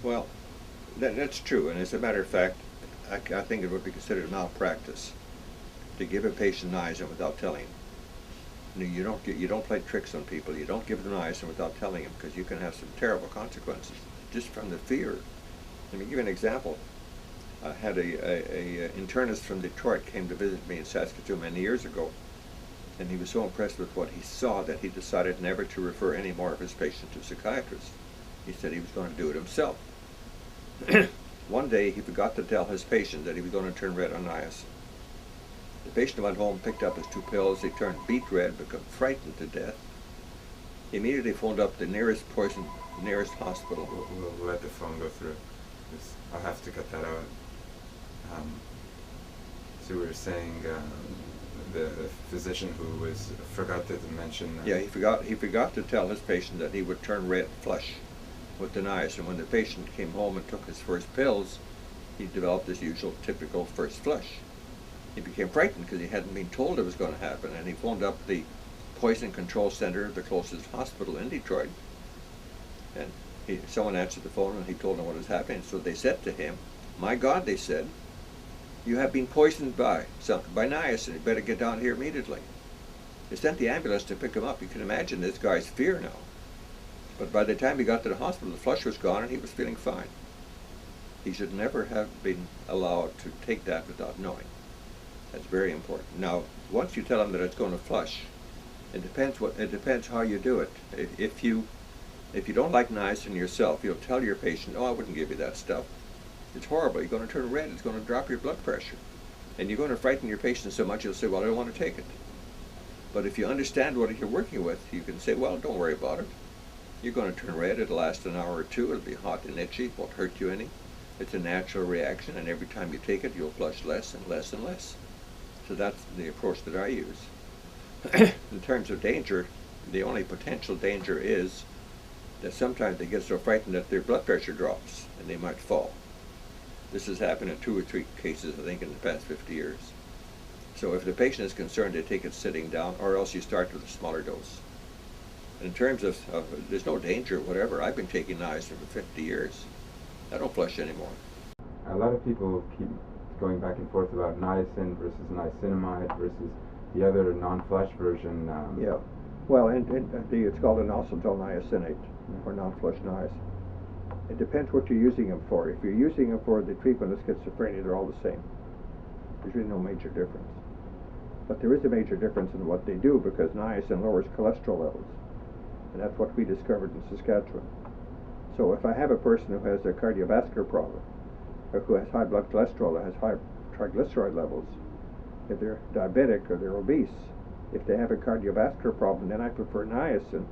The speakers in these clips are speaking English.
Well, that's true, and as a matter of fact, I think it would be considered malpractice to give a patient niacin without telling him. You don't play tricks on people. You don't give them niacin without telling them, because you can have some terrible consequences just from the fear. Let me give you an example. I had a internist from Detroit came to visit me in Saskatoon many years ago, and he was so impressed with what he saw that he decided never to refer any more of his patients to psychiatrists. He said he was going to do it himself. One day he forgot to tell his patient that he was going to turn red on niacin. The patient went home, picked up his 2 pills. He turned beet red, became frightened to death. He immediately phoned up the nearest hospital. We'll let the phone go through. I'll have to cut that out. So we were saying the physician who forgot to mention. Yeah, he forgot to tell his patient that he would turn red flush with the niacin. When the patient came home and took his first pills, he developed his usual typical first flush. He became frightened because he hadn't been told it was going to happen, and he phoned up the poison control center of the closest hospital in Detroit. And someone answered the phone, and he told them what was happening. So they said to him, "My God," they said, "you have been poisoned by niacin. You better get down here immediately." They sent the ambulance to pick him up. You can imagine this guy's fear now. But by the time he got to the hospital, the flush was gone, and he was feeling fine. He should never have been allowed to take that without knowing. That's very important. Now, once you tell him that it's going to flush, it depends how you do it. If you don't like niacin yourself, you'll tell your patient, "Oh, I wouldn't give you that stuff. It's horrible. You're going to turn red. It's going to drop your blood pressure." And you're going to frighten your patient so much, you'll say, "Well, I don't want to take it." But if you understand what you're working with, you can say, "Well, don't worry about it. You're going to turn red. It'll last an hour or two. It'll be hot and itchy. It won't hurt you any. It's a natural reaction, and every time you take it, you'll flush less and less and less." So that's the approach that I use. In terms of danger, the only potential danger is that sometimes they get so frightened that their blood pressure drops and they might fall. This has happened in 2 or 3 cases, I think, in the past 50 years. So if the patient is concerned, they take it sitting down, or else you start with a smaller dose. In terms of there's no danger, whatever. I've been taking niacin for 50 years. I don't flush anymore. A lot of people keep going back and forth about niacin versus niacinamide versus the other non-flush version. Yeah. Well, it's called inositol niacinate, or non-flush niacin. It depends what you're using them for. If you're using them for the treatment of schizophrenia, they're all the same. There's really no major difference. But there is a major difference in what they do, because niacin lowers cholesterol levels. And that's what we discovered in Saskatchewan. So if I have a person who has a cardiovascular problem, or who has high blood cholesterol, or has high triglyceride levels, if they're diabetic or they're obese, if they have a cardiovascular problem, then I prefer niacin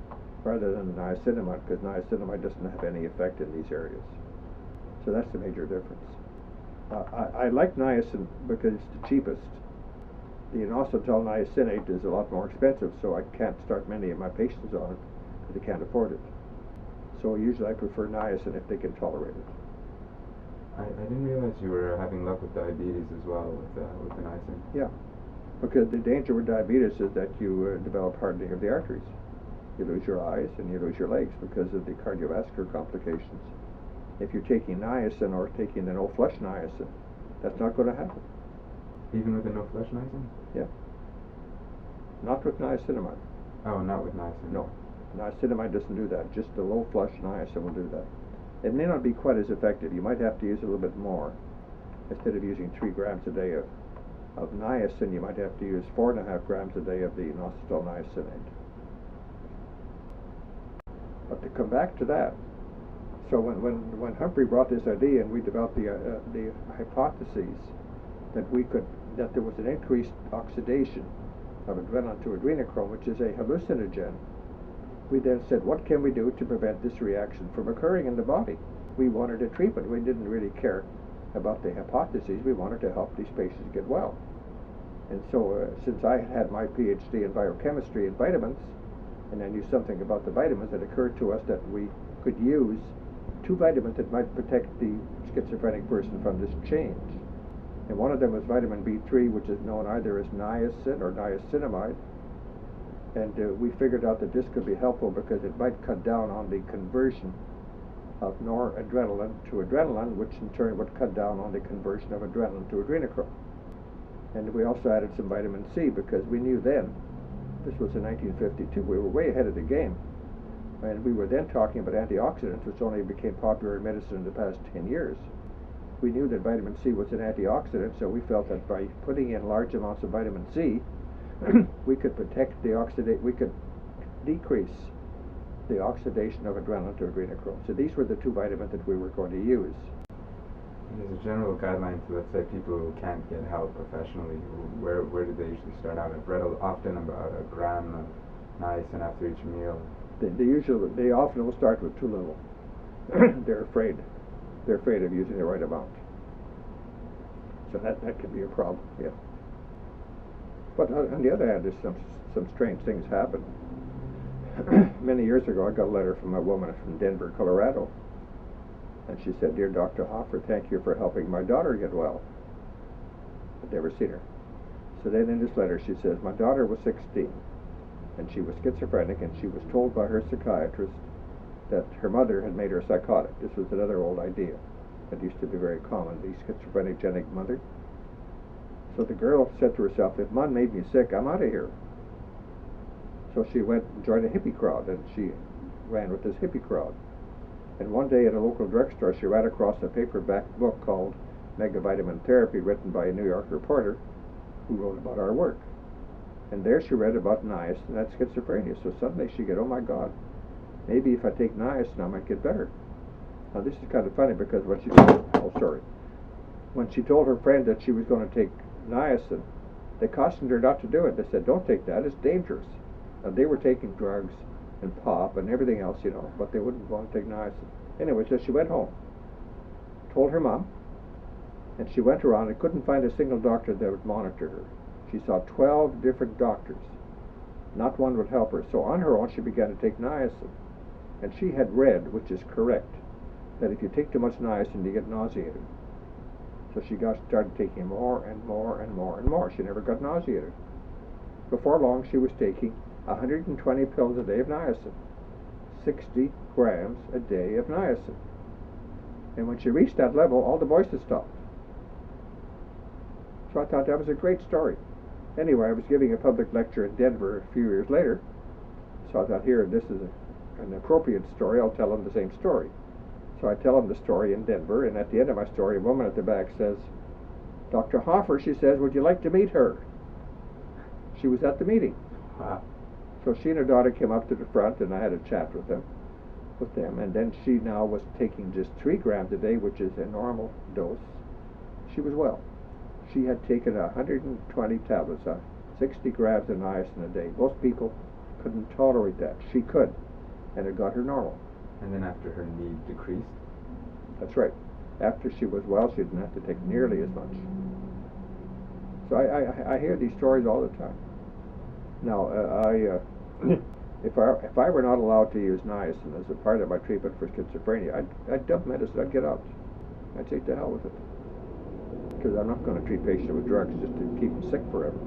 rather than niacinamide, because niacinamide doesn't have any effect in these areas. So that's the major difference. I like niacin because it's the cheapest. The inositol niacinate is a lot more expensive, so I can't start many of my patients on it because they can't afford it. So usually I prefer niacin if they can tolerate it. I didn't realize you were having luck with diabetes as well with the niacin. Yeah, because the danger with diabetes is that you develop hardening of the arteries. You lose your eyes and you lose your legs because of the cardiovascular complications. If you're taking niacin or taking the no-flush niacin, that's not going to happen. Even with the no-flush niacin? Yeah. Not with niacinamide. Oh, not with niacin. No. Niacinamide doesn't do that. Just the low-flush niacin will do that. It may not be quite as effective. You might have to use a little bit more. Instead of using 3 grams a day of niacin, you might have to use 4.5 grams a day of the inositol niacinate. But to come back to that, so when Humphrey brought this idea and we developed the hypotheses that there was an increased oxidation of adrenaline to adrenochrome, which is a hallucinogen, we then said, what can we do to prevent this reaction from occurring in the body? We wanted a treatment. We didn't really care about the hypotheses. We wanted to help these patients get well. And so since I had my PhD in biochemistry and vitamins, and I knew something about the vitamins, it occurred to us that we could use 2 vitamins that might protect the schizophrenic person from this change. And one of them was vitamin B3, which is known either as niacin or niacinamide. And we figured out that this could be helpful because it might cut down on the conversion of noradrenaline to adrenaline, which in turn would cut down on the conversion of adrenaline to adrenochrome. And we also added some vitamin C because we knew then, this was in 1952, we were way ahead of the game. And we were then talking about antioxidants, which only became popular in medicine in the past 10 years. We knew that vitamin C was an antioxidant, so we felt that by putting in large amounts of vitamin C, we could protect we could decrease the oxidation of adrenaline to adrenochrome. So these were the two vitamins that we were going to use. There's a general guideline to, let's say, people who can't get help professionally. Where do they usually start out? I've read often about a gram of niacin after each meal. They often will start with too little. They're afraid of using the right amount. So that can be a problem, yeah. But on the other hand, there's some strange things happen. Many years ago, I got a letter from a woman from Denver, Colorado, and she said, "Dear Dr. Hoffer, thank you for helping my daughter get well." I'd never seen her. So then in this letter she says, "My daughter was 16, and she was schizophrenic, and she was told by her psychiatrist that her mother had made her psychotic." This was another old idea that used to be very common, the schizophrenic mother. So the girl said to herself, "If Mom made me sick, I'm out of here." So she went and joined a hippie crowd, and she ran with this hippie crowd. And one day at a local drugstore, she ran across a paperback book called Megavitamin Therapy, written by a New York reporter who wrote about our work. And there she read about niacin and schizophrenia. So suddenly she got, "Oh my God, maybe if I take niacin I might get better." Now this is kind of funny because when she told her friend that she was going to take niacin, they cautioned her not to do it. They said, "Don't take that, it's dangerous." And they were taking drugs and pop and everything else, but they wouldn't want to take niacin. Anyway, so she went home, told her mom, and she went around and couldn't find a single doctor that would monitor her. She saw 12 different doctors. Not one would help her. So on her own, she began to take niacin. And she had read, which is correct, that if you take too much niacin, you get nauseated. So she started taking more and more and more and more. She never got nauseated. Before long, she was taking 120 pills a day of niacin, 60 grams a day of niacin. And when she reached that level, all the voices stopped. So I thought that was a great story. Anyway, I was giving a public lecture in Denver a few years later, so I thought, here, this is an appropriate story, I'll tell them the same story. So I tell them the story in Denver, and at the end of my story, a woman at the back says, "Dr. Hoffer," she says, "would you like to meet her?" She was at the meeting. Wow. So she and her daughter came up to the front, and I had a chat with them, and then she now was taking just 3 grams a day, which is a normal dose. She was well. She had taken 120 tablets, 60 grams of niacin a day. Most people couldn't tolerate that. She could, and it got her normal. And then after her need decreased? That's right. After she was well, she didn't have to take nearly as much. So I hear these stories all the time. Now, if I were not allowed to use niacin as a part of my treatment for schizophrenia, I'd dump medicine. I'd get out. I'd say to hell with it, because I'm not going to treat patients with drugs just to keep them sick forever.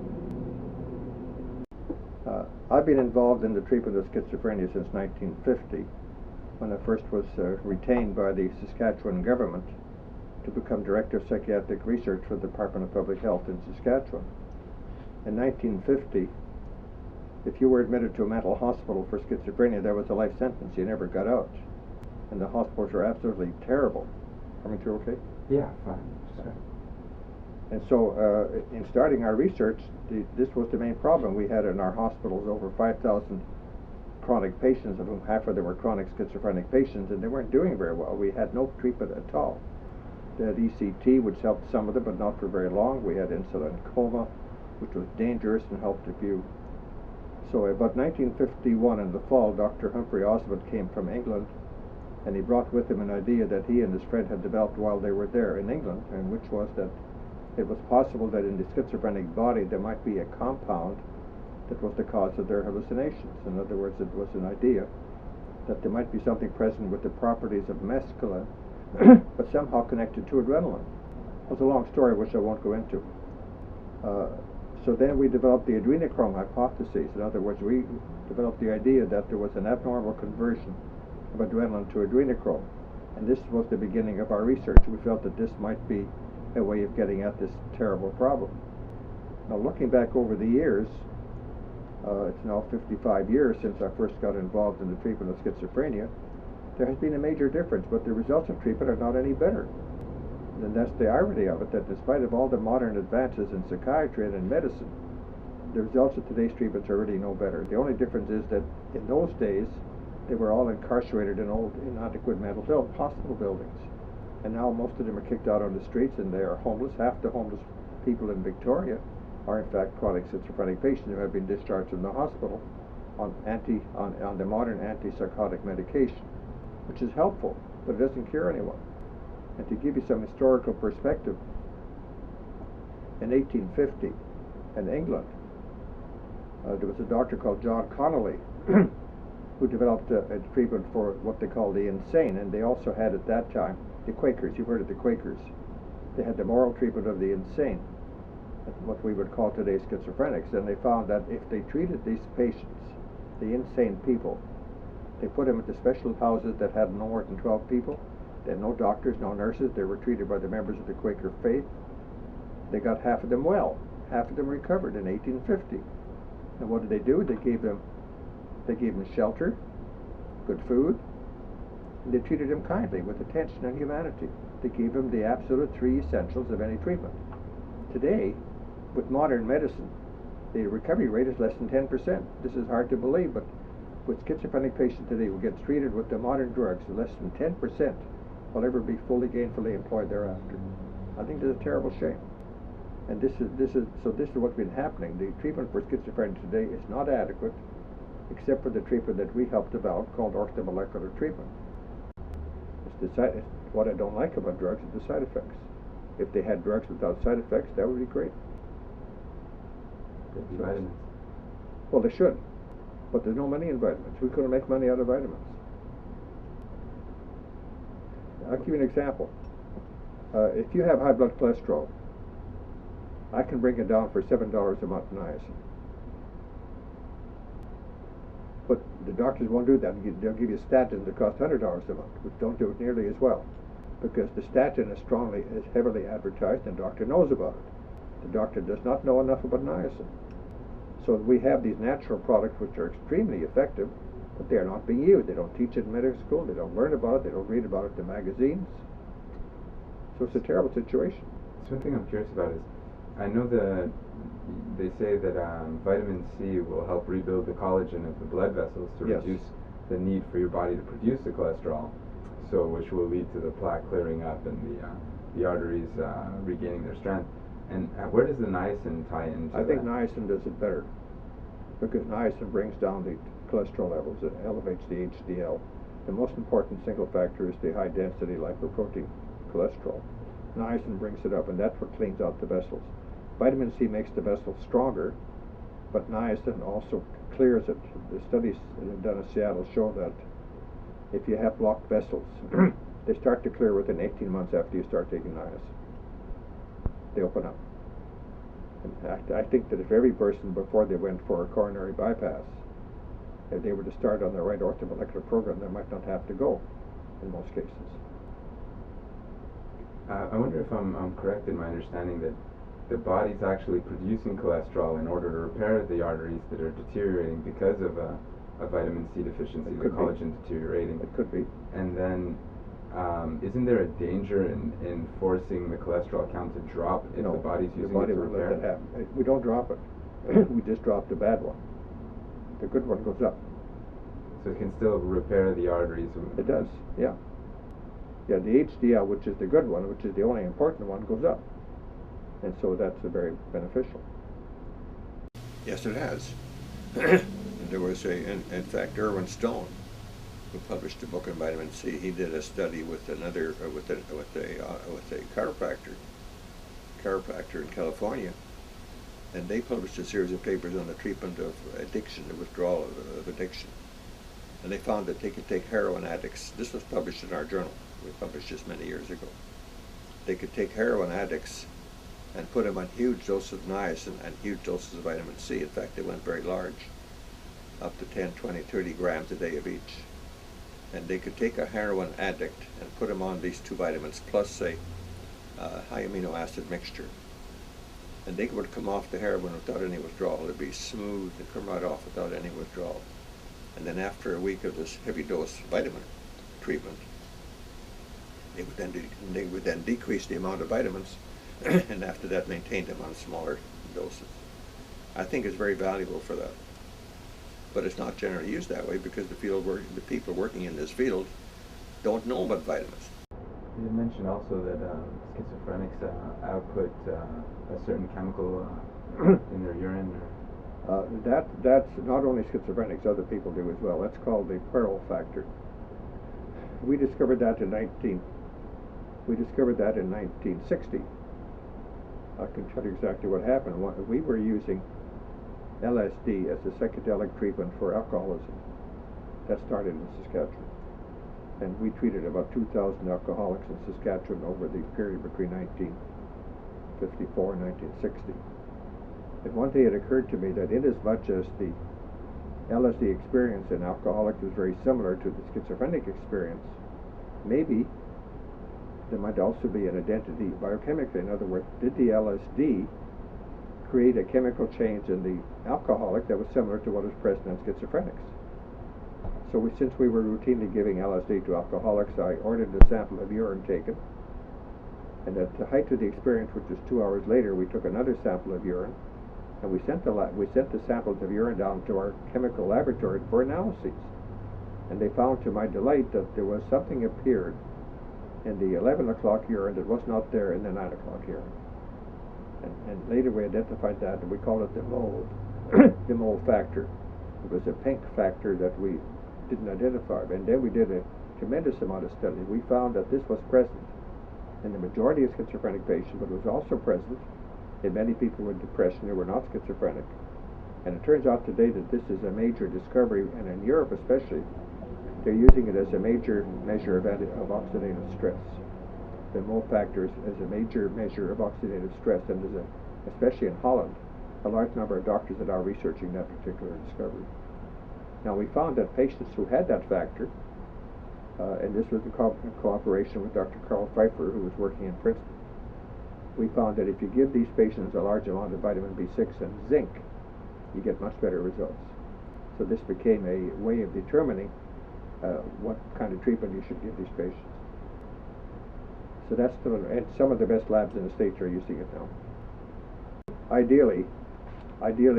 I've been involved in the treatment of schizophrenia since 1950, when I first was retained by the Saskatchewan government to become Director of Psychiatric Research for the Department of Public Health in Saskatchewan. In 1950, if you were admitted to a mental hospital for schizophrenia, there was a life sentence. You never got out. And the hospitals were absolutely terrible. Coming through okay? Yeah, fine. Sorry. And so in starting our research, this was the main problem. We had in our hospitals over 5,000 chronic patients, of whom half of them were chronic schizophrenic patients, and they weren't doing very well. We had no treatment at all. They had ECT, which helped some of them, but not for very long. We had insulin coma, which was dangerous and helped a few. So about 1951 in the fall, Dr. Humphrey Osmond came from England, and he brought with him an idea that he and his friend had developed while they were there in England, and which was that it was possible that in the schizophrenic body there might be a compound that was the cause of their hallucinations. In other words, it was an idea that there might be something present with the properties of mescaline, but somehow connected to adrenaline. It's a long story which I won't go into. So then we developed the adrenochrome hypothesis. In other words, we developed the idea that there was an abnormal conversion of adrenaline to adrenochrome. And this was the beginning of our research. We felt that this might be a way of getting at this terrible problem. Now, looking back over the years, it's now 55 years since I first got involved in the treatment of schizophrenia. There has been a major difference, but the results of treatment are not any better. And that's the irony of it, that despite of all the modern advances in psychiatry and in medicine, the results of today's treatments are really no better. The only difference is that in those days, they were all incarcerated in old, inadequate mental health hospital buildings. And now most of them are kicked out on the streets and they are homeless. Half the homeless people in Victoria are in fact chronic schizophrenic patients who have been discharged from the hospital on the modern antipsychotic medication, which is helpful, but it doesn't cure anyone. And to give you some historical perspective, in 1850 in England, there was a doctor called John Connolly who developed a treatment for what they call the insane, and they also had at that time the Quakers. You've heard of the Quakers. They had the moral treatment of the insane, what we would call today schizophrenics, and they found that if they treated these patients, the insane people, they put them into special houses that had no more than 12 people. They had no doctors, no nurses. They were treated by the members of the Quaker faith. They got half of them well. Half of them recovered in 1850. And what did they do? They gave them shelter, good food, and they treated them kindly with attention and humanity. They gave them the absolute three essentials of any treatment. Today, with modern medicine, the recovery rate is less than 10%. This is hard to believe, but with schizophrenic patients today who get treated with the modern drugs, less than 10% will ever be fully gainfully employed thereafter. I think that's a terrible shame. And this is what's been happening. The treatment for schizophrenia today is not adequate, except for the treatment that we helped develop called orthomolecular treatment. What I don't like about drugs is the side effects. If they had drugs without side effects, that would be great. Vitamins. Well, they should, but there's no money in vitamins. Who's going to make money out of vitamins? I'll give you an example. If you have high blood cholesterol, I can bring it down for $7 a month niacin. But the doctors won't do that. They'll give you statins that cost $100 a month, which don't do it nearly as well, because the statin is heavily advertised, and the doctor knows about it. The doctor does not know enough about niacin. So we have these natural products which are extremely effective, but they are not being used. They don't teach it in medical school. They don't learn about it. They don't read about it in the magazines. So it's a terrible situation. So one thing I'm curious about is, I know that they say that vitamin C will help rebuild the collagen of the blood vessels to Yes. reduce the need for your body to produce the cholesterol, so which will lead to the plaque clearing up and the arteries regaining their strength. And where does the niacin tie into I think that? niacin does it better, because niacin brings down the cholesterol levels. It elevates the HDL. The most important single factor is the high density lipoprotein cholesterol. Niacin brings it up, and that's what cleans out the vessels. Vitamin C makes the vessels stronger, but niacin also clears it. The studies done in Seattle show that if you have blocked vessels, they start to clear within 18 months after you start taking niacin. They open up. In fact, I think that if every person, before they went for a coronary bypass, if they were to start on the right orthomolecular program, they might not have to go in most cases. I wonder if I'm correct in my understanding that the body's actually producing cholesterol in order to repair the arteries that are deteriorating because of a vitamin C deficiency, the collagen deteriorating. It could be. And then, isn't there a danger in forcing the cholesterol count to drop if the body's using it to repair? Won't let that happen. We don't drop it. We just drop the bad one. The good one goes up. So it can still repair the arteries? It does, yeah. Yeah, the HDL, which is the good one, which is the only important one, goes up. And so that's very beneficial. Yes, it has. There was in fact, Irwin Stone, who published a book on vitamin C. He did a study with a chiropractor in California, and they published a series of papers on the treatment of addiction, the withdrawal of addiction. And they found that they could take heroin addicts. This was published in our journal. We published this many years ago. They could take heroin addicts and put them on huge doses of niacin and huge doses of vitamin C. In fact, they went very large, up to 10, 20, 30 grams a day of each. and they could take a heroin addict and put him on these two vitamins plus a high amino acid mixture, and they would come off the heroin without any withdrawal. It'd be smooth and come right off without any withdrawal. And then after a week of this heavy dose vitamin treatment, they would then decrease the amount of vitamins, and after that maintain them on smaller doses. I think it's very valuable for that, but it's not generally used that way because the people working in this field don't know about vitamins. You mentioned also that schizophrenics output a certain chemical in their urine. That's not only schizophrenics; other people do as well. That's called the Pearl factor. We discovered that in 1960. I can tell you exactly what happened. We were using LSD as a psychedelic treatment for alcoholism. That started in Saskatchewan. And we treated about 2,000 alcoholics in Saskatchewan over the period between 1954 and 1960. And one day it occurred to me that inasmuch as the LSD experience in alcoholics was very similar to the schizophrenic experience, maybe there might also be an identity biochemically. In other words, did the LSD create a chemical change in the alcoholic that was similar to what is present in schizophrenics? So since we were routinely giving LSD to alcoholics, I ordered a sample of urine taken, and at the height of the experience, which was 2 hours later, we took another sample of urine, and we sent the samples of urine down to our chemical laboratory for analyses. And they found, to my delight, that there was something appeared in the 11 o'clock urine that was not there in the 9 o'clock urine. And later we identified that, and we called it the mole, the mole factor. It was a pink factor that we didn't identify. And then we did a tremendous amount of study. We found that this was present in the majority of schizophrenic patients, but it was also present in many people with depression who were not schizophrenic. And it turns out today that this is a major discovery, and in Europe especially, they're using it as a major measure of oxidative stress. The mole factor is a major measure of oxidative stress, and especially in Holland, a large number of doctors that are researching that particular discovery. Now, we found that patients who had that factor, and this was in cooperation with Dr. Carl Pfeiffer, who was working in Princeton, we found that if you give these patients a large amount of vitamin B6 and zinc, you get much better results. So this became a way of determining what kind of treatment you should give these patients. So that's still, and some of the best labs in the States are using it now. Ideally,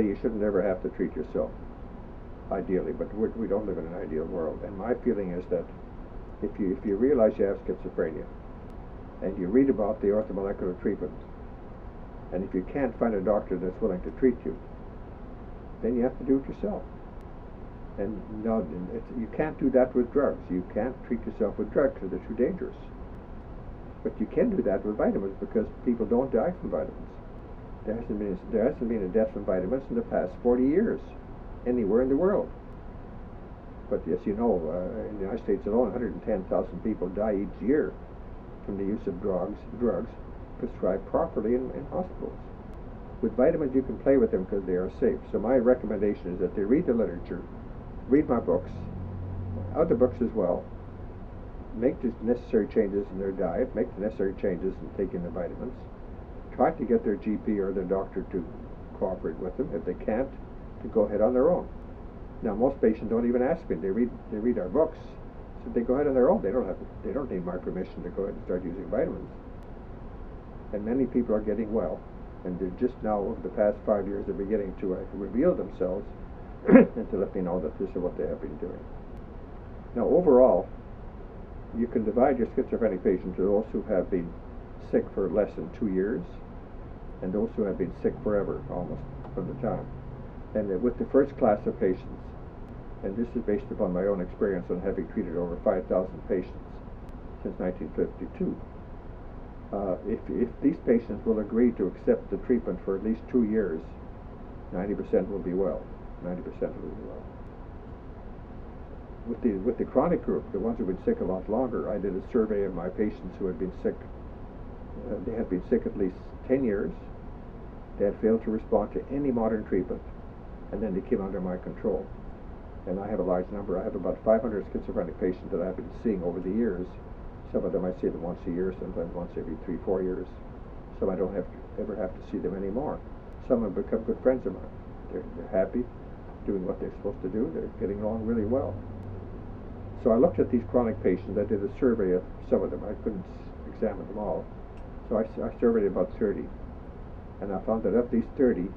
you shouldn't ever have to treat yourself. Ideally, but we don't live in an ideal world. And my feeling is that if you realize you have schizophrenia, and you read about the orthomolecular treatment, and if you can't find a doctor that's willing to treat you, then you have to do it yourself. And no, you can't do that with drugs. You can't treat yourself with drugs because they're too dangerous. But you can do that with vitamins because people don't die from vitamins. There hasn't been a death from vitamins in the past 40 years anywhere in the world. But as you know, in the United States alone, 110,000 people die each year from the use of drugs prescribed properly in hospitals. With vitamins, you can play with them because they are safe. So my recommendation is that they read the literature, read my books, other books as well, make the necessary changes in their diet, make the necessary changes in taking the vitamins, try to get their GP or their doctor to cooperate with them. If they can't, to go ahead on their own. Now, most patients don't even ask me. They read our books, so they go ahead on their own. They don't need my permission to go ahead and start using vitamins. And many people are getting well, and they're just now, over the past 5 years, they're beginning to reveal themselves and to let me know that this is what they have been doing. Now, overall, you can divide your schizophrenic patients into those who have been sick for less than 2 years and those who have been sick forever, almost from the time. And with the first class of patients, and this is based upon my own experience on having treated over 5,000 patients since 1952, if these patients will agree to accept the treatment for at least 2 years, 90% will be well. 90% will be well. With the chronic group, the ones who have been sick a lot longer, I did a survey of my patients who had been sick. They had been sick at least 10 years. They had failed to respond to any modern treatment, and then they came under my control. And I have a large number. I have about 500 schizophrenic patients that I've been seeing over the years. Some of them I see them once a year, sometimes once every 3-4 years. Some I don't ever have to see them anymore. Some have become good friends of mine. They're happy, doing what they're supposed to do. They're getting along really well. So I looked at these chronic patients. I did a survey of some of them. I couldn't examine them all. So I surveyed about 30. And I found that of these 30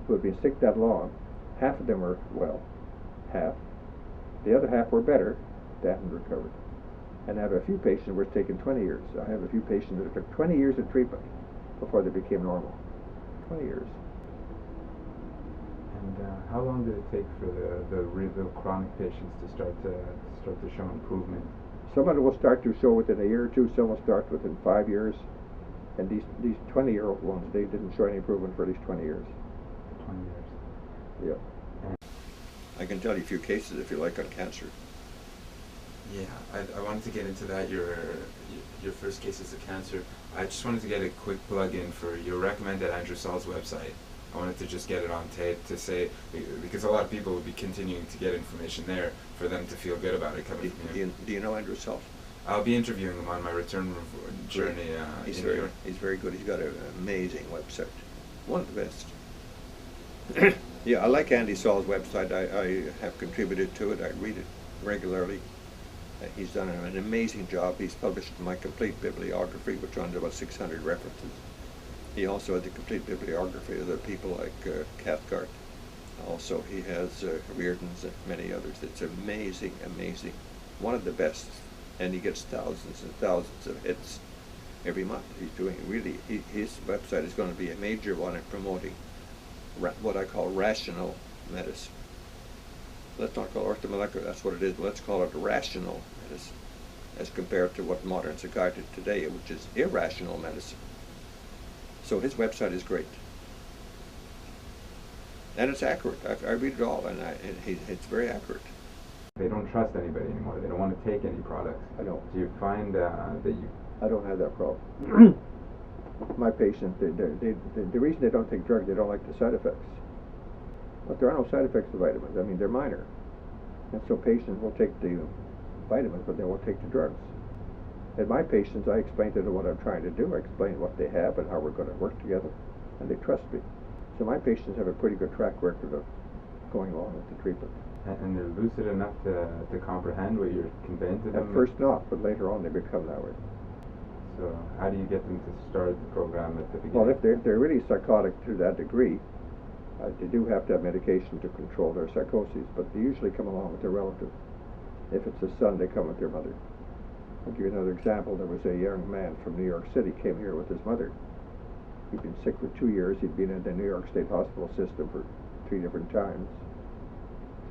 who had been sick that long, half of them were well, half. The other half were better, they hadn't recovered. And I have a few patients who were taking 20 years. I have a few patients that took 20 years of treatment before they became normal. 20 years. And how long did it take for the chronic patients to start to show improvement? Some of them will start to show within a year or two. Some will start within 5 years. And these 20-year-old ones, they didn't show any improvement for at least 20 years. 20 years. Yeah. I can tell you a few cases if you like on cancer. Yeah, I wanted to get into that. Your first cases of cancer. I just wanted to get a quick plug in for your recommended Andrew Saul's website. I wanted to just get it on tape to say, because a lot of people would be continuing to get information there for them to feel good about it coming from you. Do you know Andrew Saul? I'll be interviewing him on my return journey He's in very, New York. He's very good. He's got an amazing website. One of the best. Yeah, I like Andy Saul's website. I have contributed to it. I read it regularly. He's done an amazing job. He's published my complete bibliography, which runs about 600 references. He also had the complete bibliography of the people like Cathcart. Also, he has Reardon's and many others. It's amazing, amazing. One of the best. And he gets thousands and thousands of hits every month. He's doing really, his website is going to be a major one in promoting what I call rational medicine. Let's not call it orthomolecular, that's what it is, but let's call it rational medicine as compared to what moderns are guided today, which is irrational medicine. So his website is great. And it's accurate. I read it all, and it's very accurate. They don't trust anybody anymore. They don't want to take any products. I know. Do you find that you... I don't have that problem. My patients, the reason they don't take drugs, they don't like the side effects. But there are no side effects of vitamins. I mean, they're minor. And so patients will take the vitamins, but they won't take the drugs. And my patients, I explain to them what I'm trying to do. I explain what they have and how we're going to work together. And they trust me. So my patients have a pretty good track record of going along with the treatment. And they're lucid enough to comprehend what you're conveying to them? At first not, but later on they become that way. So how do you get them to start the program at the beginning? Well, if they're really psychotic to that degree, they do have to have medication to control their psychoses, but they usually come along with their relative. If it's a son, they come with their mother. I'll give you another example. There was a young man from New York City, came here with his mother. He'd been sick for 2 years. He'd been in the New York State Hospital system for 3 different times.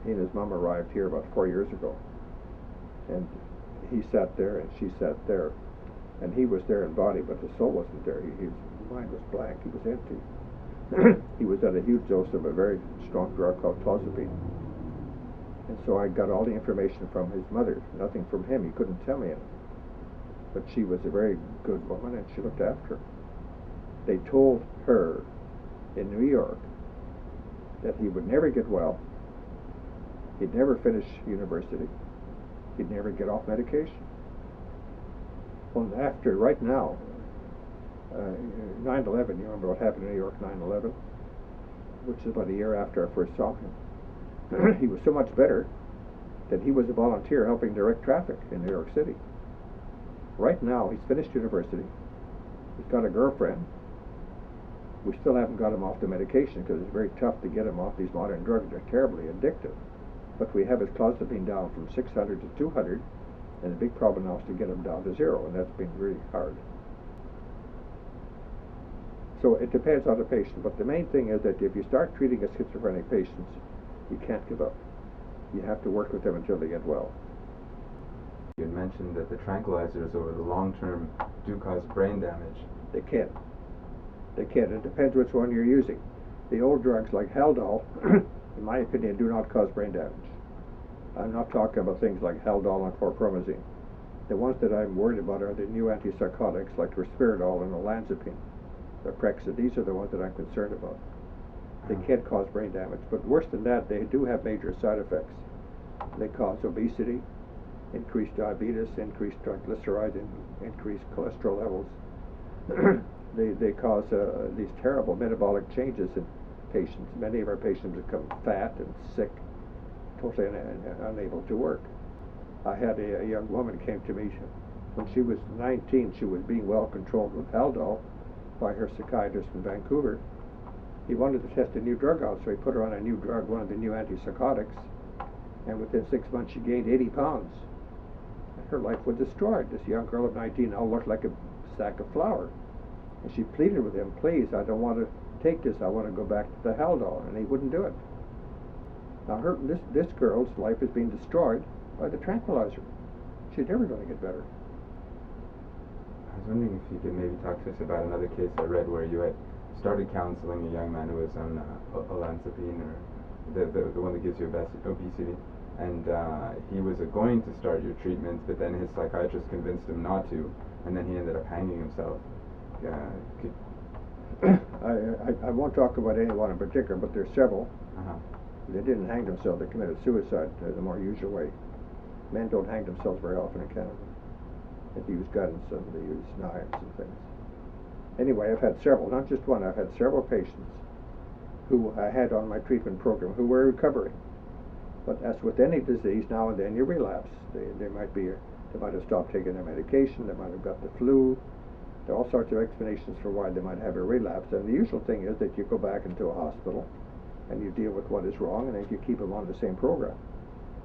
He and his mom arrived here about 4 years ago. And he sat there and she sat there. And he was there in body, but the soul wasn't there. His mind was blank. He was empty. He was at a huge dose of a very strong drug called clozapine. And so I got all the information from his mother, nothing from him. He couldn't tell me anything. But she was a very good woman, and she looked after him. They told her in New York that he would never get well, he'd never finish university, he'd never get off medication. Well, after, right now, 9/11, you remember what happened in New York, 9/11, which is about a year after I first saw him. He was so much better that he was a volunteer helping direct traffic in New York City. Right now, he's finished university, he's got a girlfriend. We still haven't got him off the medication because it's very tough to get him off these modern drugs. They're terribly addictive. But we have his clozapine down from 600 to 200, and the big problem now is to get him down to 0, and that's been really hard. So it depends on the patient, but the main thing is that if you start treating a schizophrenic patients, you can't give up. You have to work with them until they get well. You had mentioned that the tranquilizers over the long term do cause brain damage. They can. They can. It depends which one you're using. The old drugs like Haldol, in my opinion, do not cause brain damage. I'm not talking about things like Haldol and chlorpromazine. The ones that I'm worried about are the new antipsychotics like risperidol and olanzapine, the Prexa. These are the ones that I'm concerned about. They can cause brain damage, but worse than that, they do have major side effects. They cause obesity, increased diabetes, increased triglycerides, and increased cholesterol levels. They cause these terrible metabolic changes in patients. Many of our patients become fat and sick, totally unable to work. I had a young woman came to me when she was 19. She was being well controlled with Haldol by her psychiatrist in Vancouver. He wanted to test a new drug out, so he put her on a new drug, one of the new antipsychotics, and within 6 months she gained 80 pounds. And her life was destroyed. This young girl of 19 now looked like a sack of flour. And she pleaded with him, please, I don't want to take this, I want to go back to the Haldol, and he wouldn't do it. Now this girl's life is being destroyed by the tranquilizer. She's never going to get better. I was wondering if you could maybe talk to us about another case I read where you had started counseling a young man who was on olanzapine, or the one that gives you obesity, and he was going to start your treatment, but then his psychiatrist convinced him not to, and then he ended up hanging himself. I won't talk about anyone in particular, but there's several. Uh-huh. They didn't hang themselves, they committed suicide the more usual way. Men don't hang themselves very often in Canada. They use guns and they use knives and things. Anyway, I've had several, not just one, I've had several patients who I had on my treatment program who were recovering. But as with any disease, now and then you relapse. They might have stopped taking their medication, they might have got the flu. There are all sorts of explanations for why they might have a relapse. And the usual thing is that you go back into a hospital and you deal with what is wrong, and then you keep them on the same program.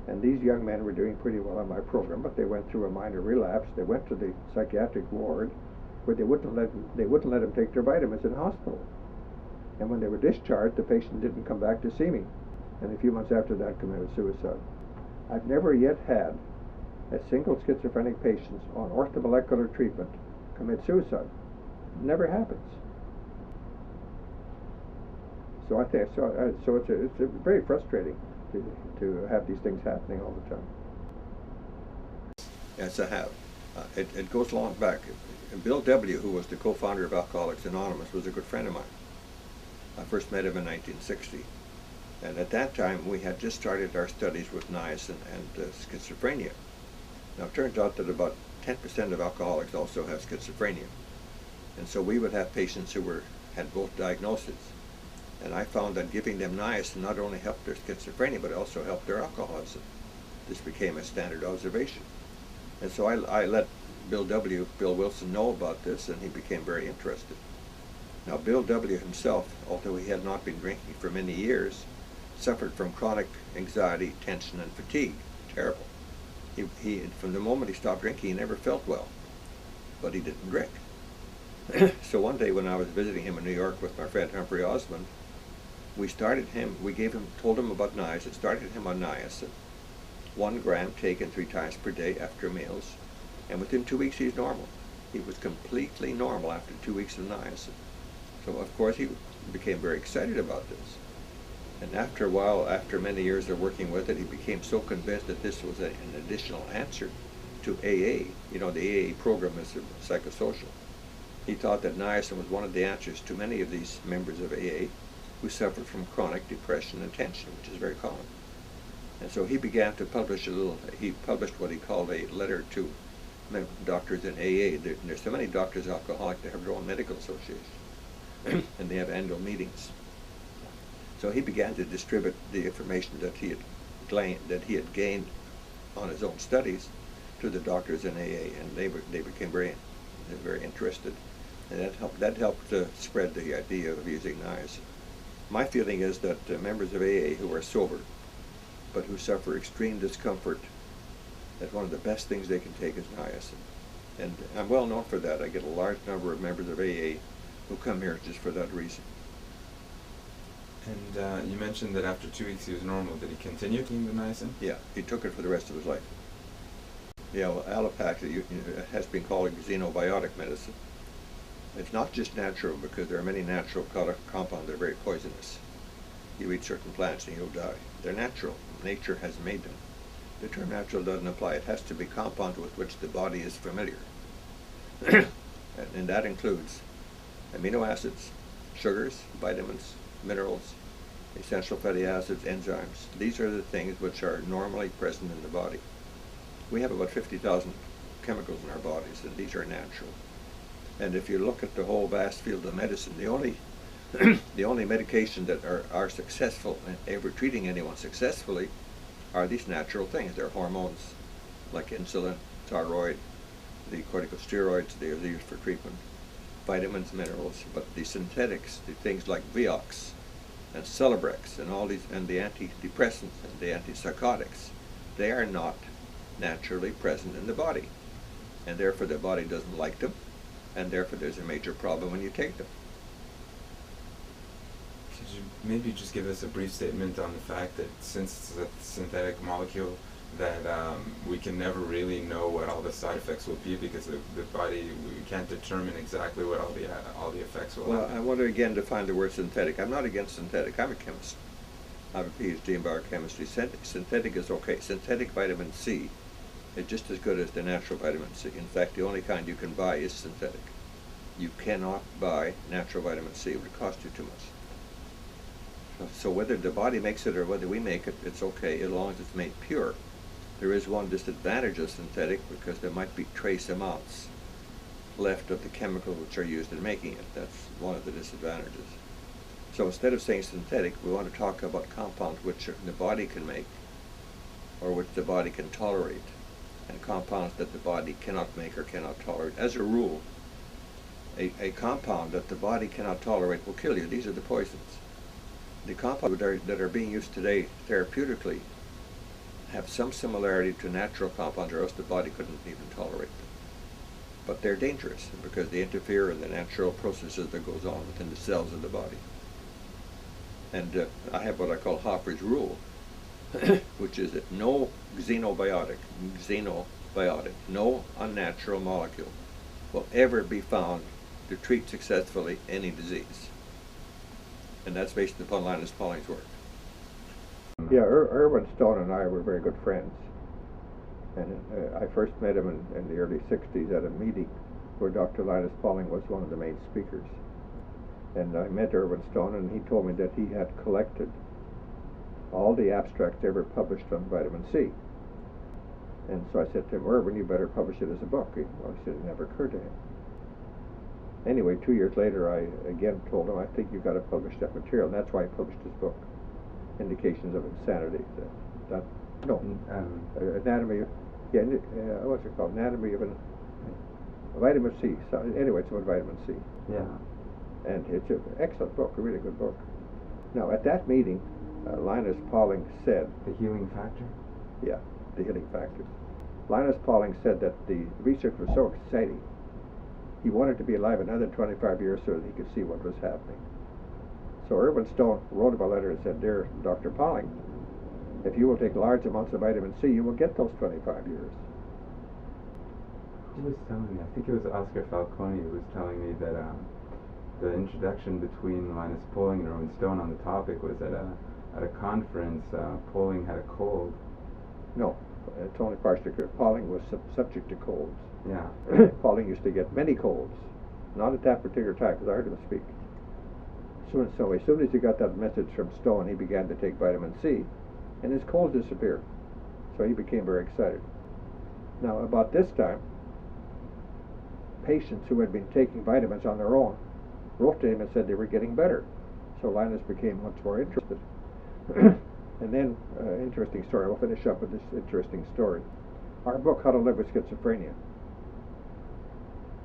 And these young men were doing pretty well on my program, but they went through a minor relapse. They went to the psychiatric ward where they wouldn't let them take their vitamins in hospital. And when they were discharged, the patient didn't come back to see me. And a few months after that, committed suicide. I've never yet had a single schizophrenic patient on orthomolecular treatment commit suicide. It never happens. So I think so. It's very frustrating to have these things happening all the time. Yes, I have. It goes long back. Bill W., who was the co-founder of Alcoholics Anonymous, was a good friend of mine. I first met him in 1960. And at that time, we had just started our studies with niacin and schizophrenia. Now, it turns out that about 10% of alcoholics also have schizophrenia. And so we would have patients who had both diagnoses. And I found that giving them niacin not only helped their schizophrenia, but also helped their alcoholism. This became a standard observation. And so I let Bill Wilson, know about this, and he became very interested. Now, Bill W. himself, although he had not been drinking for many years, suffered from chronic anxiety, tension, and fatigue. Terrible. He from the moment he stopped drinking, he never felt well, but he didn't drink. So one day when I was visiting him in New York with my friend Humphrey Osmond, told him about niacin, started him on niacin, 1 gram taken 3 times per day after meals, and within 2 weeks he's normal. He was completely normal after 2 weeks of niacin. So of course he became very excited about this. And after a while, after many years of working with it, he became so convinced that this was an additional answer to AA. You know, the AA program is psychosocial. He thought that niacin was one of the answers to many of these members of AA who suffered from chronic depression and tension, which is very common. And so he began to publish he published what he called a letter to doctors in AA. There's so many doctors alcoholic, they have their own medical association, and they have annual meetings. So he began to distribute the information that he had gained on his own studies to the doctors in AA, and they became very interested, and that helped to spread the idea of using niacin. My feeling is that members of AA who are sober, but who suffer extreme discomfort, that one of the best things they can take is niacin, and I'm well known for that. I get a large number of members of AA who come here just for that reason. And you mentioned that after 2 weeks he was normal. Did he continue taking the niacin? Yeah, he took it for the rest of his life. Yeah, well, allopathy has been called xenobiotic medicine. It's not just natural, because there are many natural compounds that are very poisonous. You eat certain plants and you'll die. They're natural. Nature has made them. The term natural doesn't apply. It has to be compounds with which the body is familiar. And that includes amino acids, sugars, vitamins, minerals, essential fatty acids, enzymes. These are the things which are normally present in the body. We have about 50,000 chemicals in our bodies, and these are natural. And if you look at the whole vast field of medicine, the only the only medication that are successful in ever treating anyone successfully are these natural things. They're hormones like insulin, thyroid, the corticosteroids they are used for treatment, vitamins, minerals, but the synthetics, the things like Vioxx and Celebrex and all these, and the antidepressants and the antipsychotics, they are not naturally present in the body, and therefore the body doesn't like them, and therefore there's a major problem when you take them. Could you maybe just give us a brief statement on the fact that since it's a synthetic molecule, that we can never really know what all the side effects will be, because the body, we can't determine exactly what all the effects will Well, have? I want to again define the word synthetic. I'm not against synthetic. I'm a chemist. I have a PhD in biochemistry. Synthetic is okay. Synthetic vitamin C is just as good as the natural vitamin C. In fact, the only kind you can buy is synthetic. You cannot buy natural vitamin C. It would cost you too much. So whether the body makes it or whether we make it, it's okay as long as it's made pure. There is one disadvantage of synthetic, because there might be trace amounts left of the chemicals which are used in making it. That's one of the disadvantages. So instead of saying synthetic, we want to talk about compounds which the body can make or which the body can tolerate, and compounds that the body cannot make or cannot tolerate. As a rule, a compound that the body cannot tolerate will kill you. These are the poisons. The compounds that are being used today therapeutically have some similarity to natural compounds, or else the body couldn't even tolerate them. But they're dangerous because they interfere in the natural processes that goes on within the cells of the body. And I have what I call Hoffer's rule, which is that no xenobiotic, no unnatural molecule will ever be found to treat successfully any disease. And that's based upon Linus Pauling's work. Yeah, Irwin Stone and I were very good friends. And I first met him in the early 60s at a meeting where Dr. Linus Pauling was one of the main speakers. And I met Irwin Stone, and he told me that he had collected all the abstracts ever published on vitamin C. And so I said to him, Irwin, you better publish it as a book. Well, he said it never occurred to him. Anyway, 2 years later, I again told him, I think you've got to publish that material. And that's why I published his book, Indications of Insanity. Anatomy of, what's it called? Anatomy of vitamin C. So anyway, it's about vitamin C. Yeah. And it's an excellent book, a really good book. Now, at that meeting, Linus Pauling said... The healing factor? Yeah, the healing factor. Linus Pauling said that the research was so exciting, he wanted to be alive another 25 years so that he could see what was happening. So Irwin Stone wrote him a letter and said, Dear Dr. Pauling, if you will take large amounts of vitamin C, you will get those 25 years. Who was telling me? I think it was Oscar Falcone who was telling me that the introduction between Linus Pauling and Irwin Stone on the topic was at a conference. Pauling had a cold. No, it's only partially correct. Pauling was subject to colds. Yeah. Pauling used to get many colds, not at that particular time, because I heard him speak. So as soon as he got that message from Stone, he began to take vitamin C, and his colds disappeared. So he became very excited. Now, about this time, patients who had been taking vitamins on their own wrote to him and said they were getting better. So Linus became much more interested. And then, interesting story. We'll finish up with this interesting story. Our book, How to Live with Schizophrenia.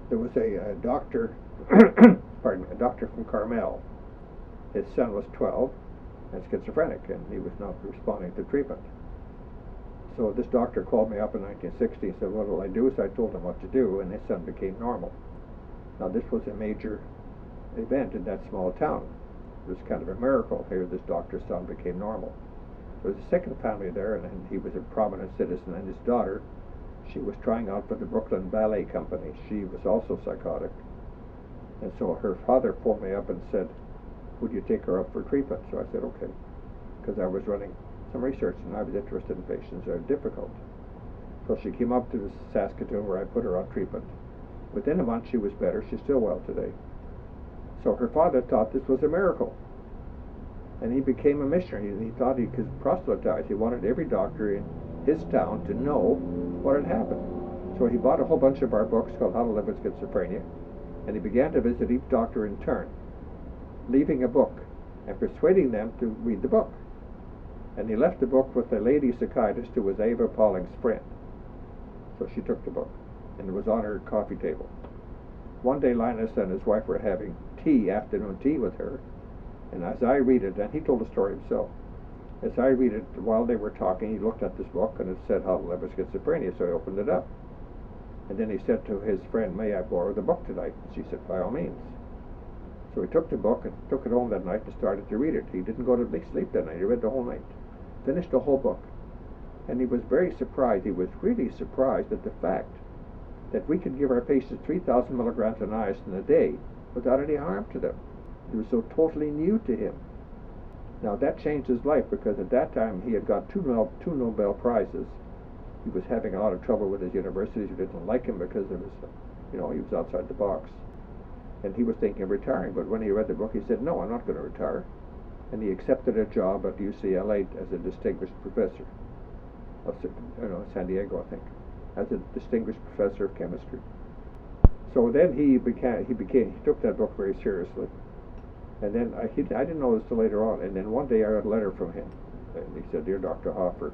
There was a doctor, a doctor from Carmel. His son was 12 and schizophrenic, and he was not responding to treatment. So this doctor called me up in 1960 and said, what will I do? So I told him what to do, and his son became normal. Now, this was a major event in that small town. It was kind of a miracle. Here, this doctor's son became normal. There was a second family there, and he was a prominent citizen, and his daughter, she was trying out for the Brooklyn Ballet Company. She was also psychotic. And so her father pulled me up and said, would you take her up for treatment? So I said, okay, because I was running some research, and I was interested in patients that are difficult. So she came up to Saskatoon, where I put her on treatment. Within a month, she was better. She's still well today. So her father thought this was a miracle. And he became a missionary. He thought he could proselytize. He wanted every doctor in his town to know what had happened. So he bought a whole bunch of our books called How to Live with Schizophrenia, and he began to visit each doctor in turn, leaving a book and persuading them to read the book. And he left the book with a lady psychiatrist who was Eva Pauling's friend. So she took the book, and it was on her coffee table. One day Linus and his wife were having afternoon tea with her, and as I read it, and he told the story himself, as I read it while they were talking, he looked at this book and it said How to Live with Schizophrenia, so he opened it up. And then he said to his friend, "May I borrow the book tonight?" And she said, "By all means." So he took the book and took it home that night and started to read it. He didn't go to sleep that night. He read the whole night, finished the whole book. And he was very surprised. He was really surprised at the fact that we could give our patients 3,000 milligrams of niacin a day without any harm to them. It was so totally new to him. Now that changed his life, because at that time he had got two Nobel Prizes. He was having a lot of trouble with his universities who didn't like him because of his, he was outside the box. And he was thinking of retiring, but when he read the book he said, "No, I'm not going to retire." And he accepted a job at UCLA as a distinguished professor of, San Diego, I think, as a distinguished professor of chemistry. So then he took that book very seriously. And then I didn't know this till later on. And then one day I got a letter from him, and he said, "Dear Dr. Hoffer,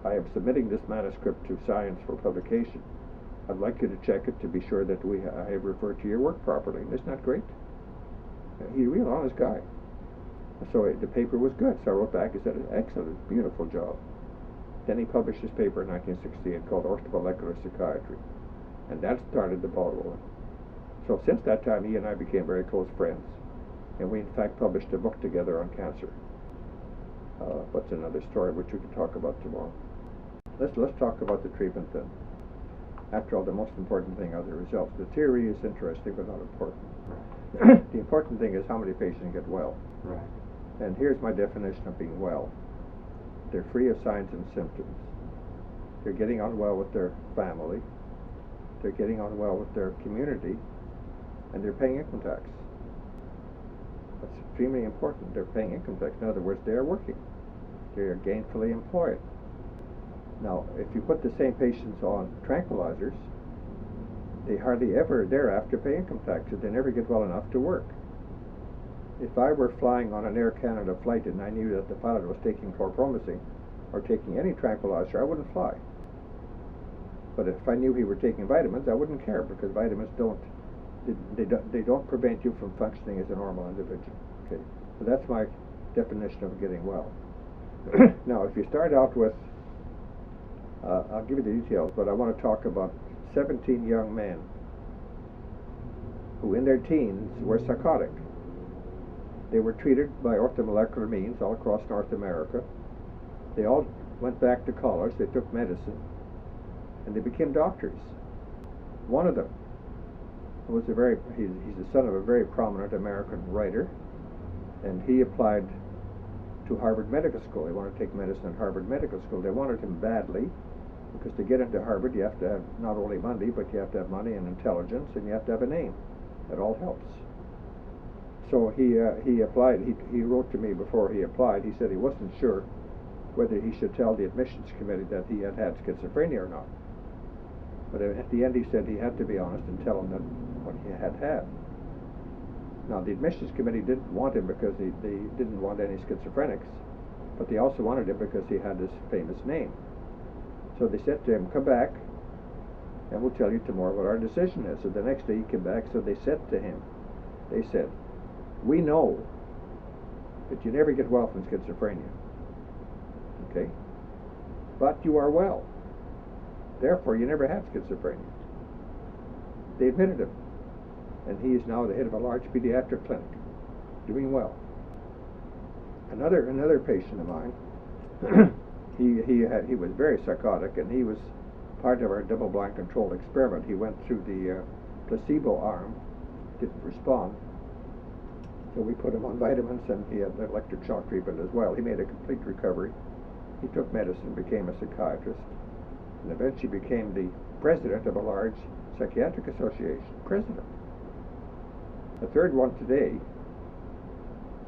I am submitting this manuscript to Science for publication. I'd like you to check it to be sure that I have referred to your work properly." Isn't that great? He's a real honest guy. So the paper was good. So I wrote back and said, "Excellent, beautiful job." Then he published his paper in 1968 called Orthomolecular Psychiatry, and that started the ball rolling. So since that time, he and I became very close friends, and we in fact published a book together on cancer. What's another story which we can talk about tomorrow? Let's talk about the treatment then. After all, the most important thing are the results. The theory is interesting but not important. The important thing is how many patients get well. Right. And here's my definition of being well. They're free of signs and symptoms. They're getting on well with their family. They're getting on well with their community. And they're paying income tax. That's extremely important. They're paying income tax. In other words, they are working. They are gainfully employed. Now, if you put the same patients on tranquilizers, they hardly ever thereafter pay income taxes. They never get well enough to work. If I were flying on an Air Canada flight and I knew that the pilot was taking chlorpromazine or taking any tranquilizer, I wouldn't fly. But if I knew he were taking vitamins, I wouldn't care, because vitamins they don't prevent you from functioning as a normal individual. Okay, so that's my definition of getting well. Now, if you start out with, I'll give you the details, but I want to talk about 17 young men who in their teens were psychotic. They were treated by orthomolecular means all across North America. They all went back to college, they took medicine, and they became doctors. One of them was he's the son of a very prominent American writer, and he applied to Harvard Medical School. He wanted to take medicine at Harvard Medical School. They wanted him badly, because to get into Harvard you have to have not only money, but you have to have money and intelligence, and you have to have a name. That all helps. So he applied. He wrote to me before he applied. He said he wasn't sure whether he should tell the admissions committee that he had schizophrenia or not. But at the end he said he had to be honest and tell them that what he had had. Now the admissions committee didn't want him because they didn't want any schizophrenics, but they also wanted him because he had this famous name. So they said to him, "Come back and we'll tell you tomorrow what our decision is." So the next day he came back. So they said to him, they said, "We know that you never get well from schizophrenia, okay? But you are well. Therefore, you never had schizophrenia." They admitted him, and he is now the head of a large pediatric clinic, doing well. Another patient of mine, he was very psychotic, and he was part of our double-blind controlled experiment. He went through the placebo arm, didn't respond. So we put him on vitamins, and he had electric shock treatment as well. He made a complete recovery. He took medicine, became a psychiatrist, and eventually became the president of a large psychiatric association. President. The third one today,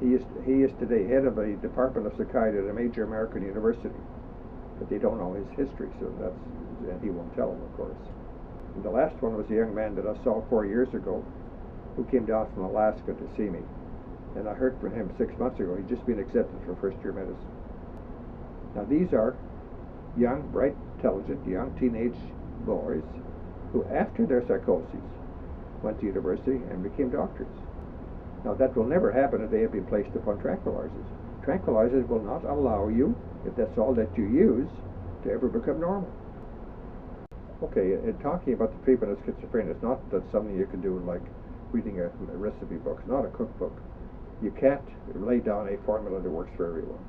He is today head of a department of psychiatry at a major American university, but they don't know his history, so and he won't tell them, of course. And the last one was a young man that I saw 4 years ago, who came down from Alaska to see me, and I heard from him 6 months ago. He'd just been accepted for first-year medicine. Now these are young, bright, intelligent, young teenage boys who, after their psychoses, went to university and became doctors. Now that will never happen if they have been placed upon tranquilizers. Tranquilizers will not allow you, if that's all that you use, to ever become normal. Okay, in talking about the treatment of schizophrenia, it's not that something you can do like reading a recipe book. It's not a cookbook. You can't lay down a formula that works for everyone.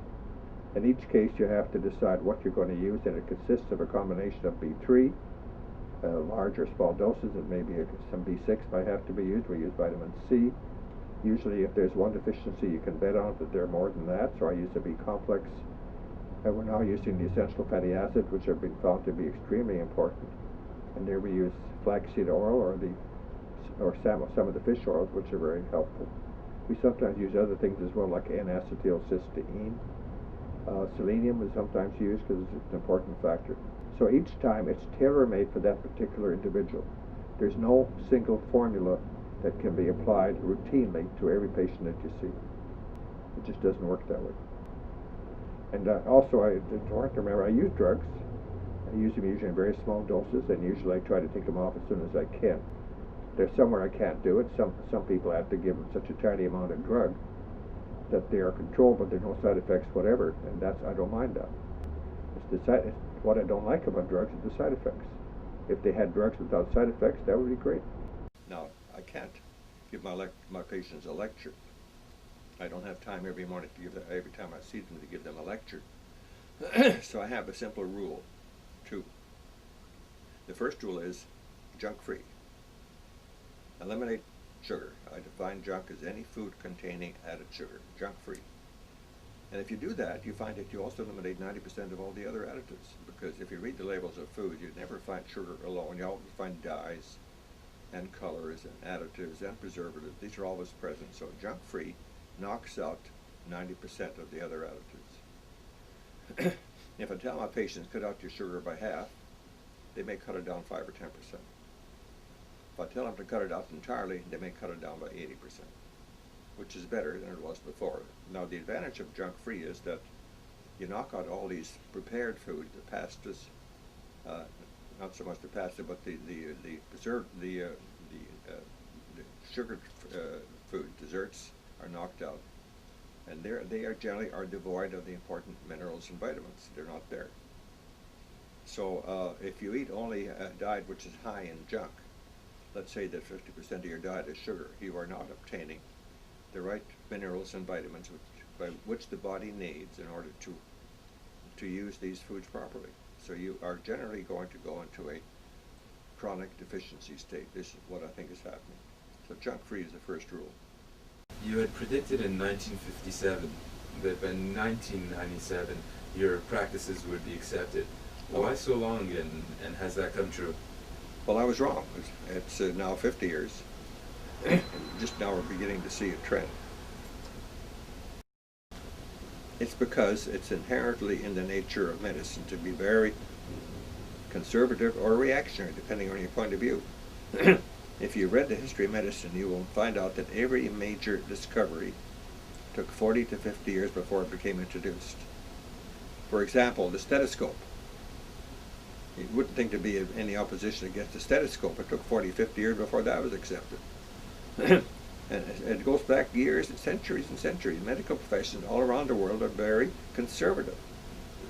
In each case, you have to decide what you're going to use, and it consists of a combination of B3, large or small doses, and maybe some B6 might have to be used. We use vitamin C. Usually, if there's one deficiency, you can bet on it that there are more than that, so I use a B complex. We're now using the essential fatty acids, which have been found to be extremely important. And there we use flaxseed oil or some of the fish oils, which are very helpful. We sometimes use other things as well, like N-acetylcysteine. Selenium is sometimes used because it's an important factor. So each time it's tailor-made for that particular individual. There's no single formula that can be applied routinely to every patient that you see. It just doesn't work that way. And also, it's important to remember, I use drugs. I use them usually in very small doses, and usually I try to take them off as soon as I can. There's somewhere I can't do it. Some people have to give them such a tiny amount of drug that they are controlled, but there are no side effects whatever, and I don't mind that. What I don't like about drugs is the side effects. If they had drugs without side effects, that would be great. Now, I can't give my patients a lecture. I don't have time every morning to give them, every time I see them, to give them a lecture. So I have a simple rule, 2. The first rule is junk-free. Eliminate sugar. I define junk as any food containing added sugar, junk-free. And if you do that, you find that you also eliminate 90% of all the other additives. Because if you read the labels of food, you'd never find sugar alone. You always find dyes and colors and additives and preservatives. These are always present. So junk-free knocks out 90% of the other additives. If I tell my patients cut out your sugar by half, they may cut it down 5 or 10%. If I tell them to cut it out entirely, they may cut it down by 80%, which is better than it was before. Now the advantage of junk-free is that you knock out all these prepared food, the pastas, not so much the pasta, but the preserved, the sugared food, desserts are knocked out, and they are generally devoid of the important minerals and vitamins. They're not there. So if you eat only a diet which is high in junk, let's say that 50% of your diet is sugar, you are not obtaining the right minerals and vitamins which the body needs in order to use these foods properly. So you are generally going to go into a chronic deficiency state. This is what I think is happening. So junk-free is the first rule. You had predicted in 1957 that by 1997 your practices would be accepted. Why so long, and has that come true? Well, I was wrong. It's now 50 years. Just now we're beginning to see a trend. It's because it's inherently in the nature of medicine to be very conservative or reactionary, depending on your point of view. If you read the history of medicine, you will find out that every major discovery took 40 to 50 years before it became introduced. For example, the stethoscope. You wouldn't think there'd be any opposition against the stethoscope. It took 40, 50 years before that was accepted. And it goes back years and centuries and centuries. Medical professions all around the world are very conservative.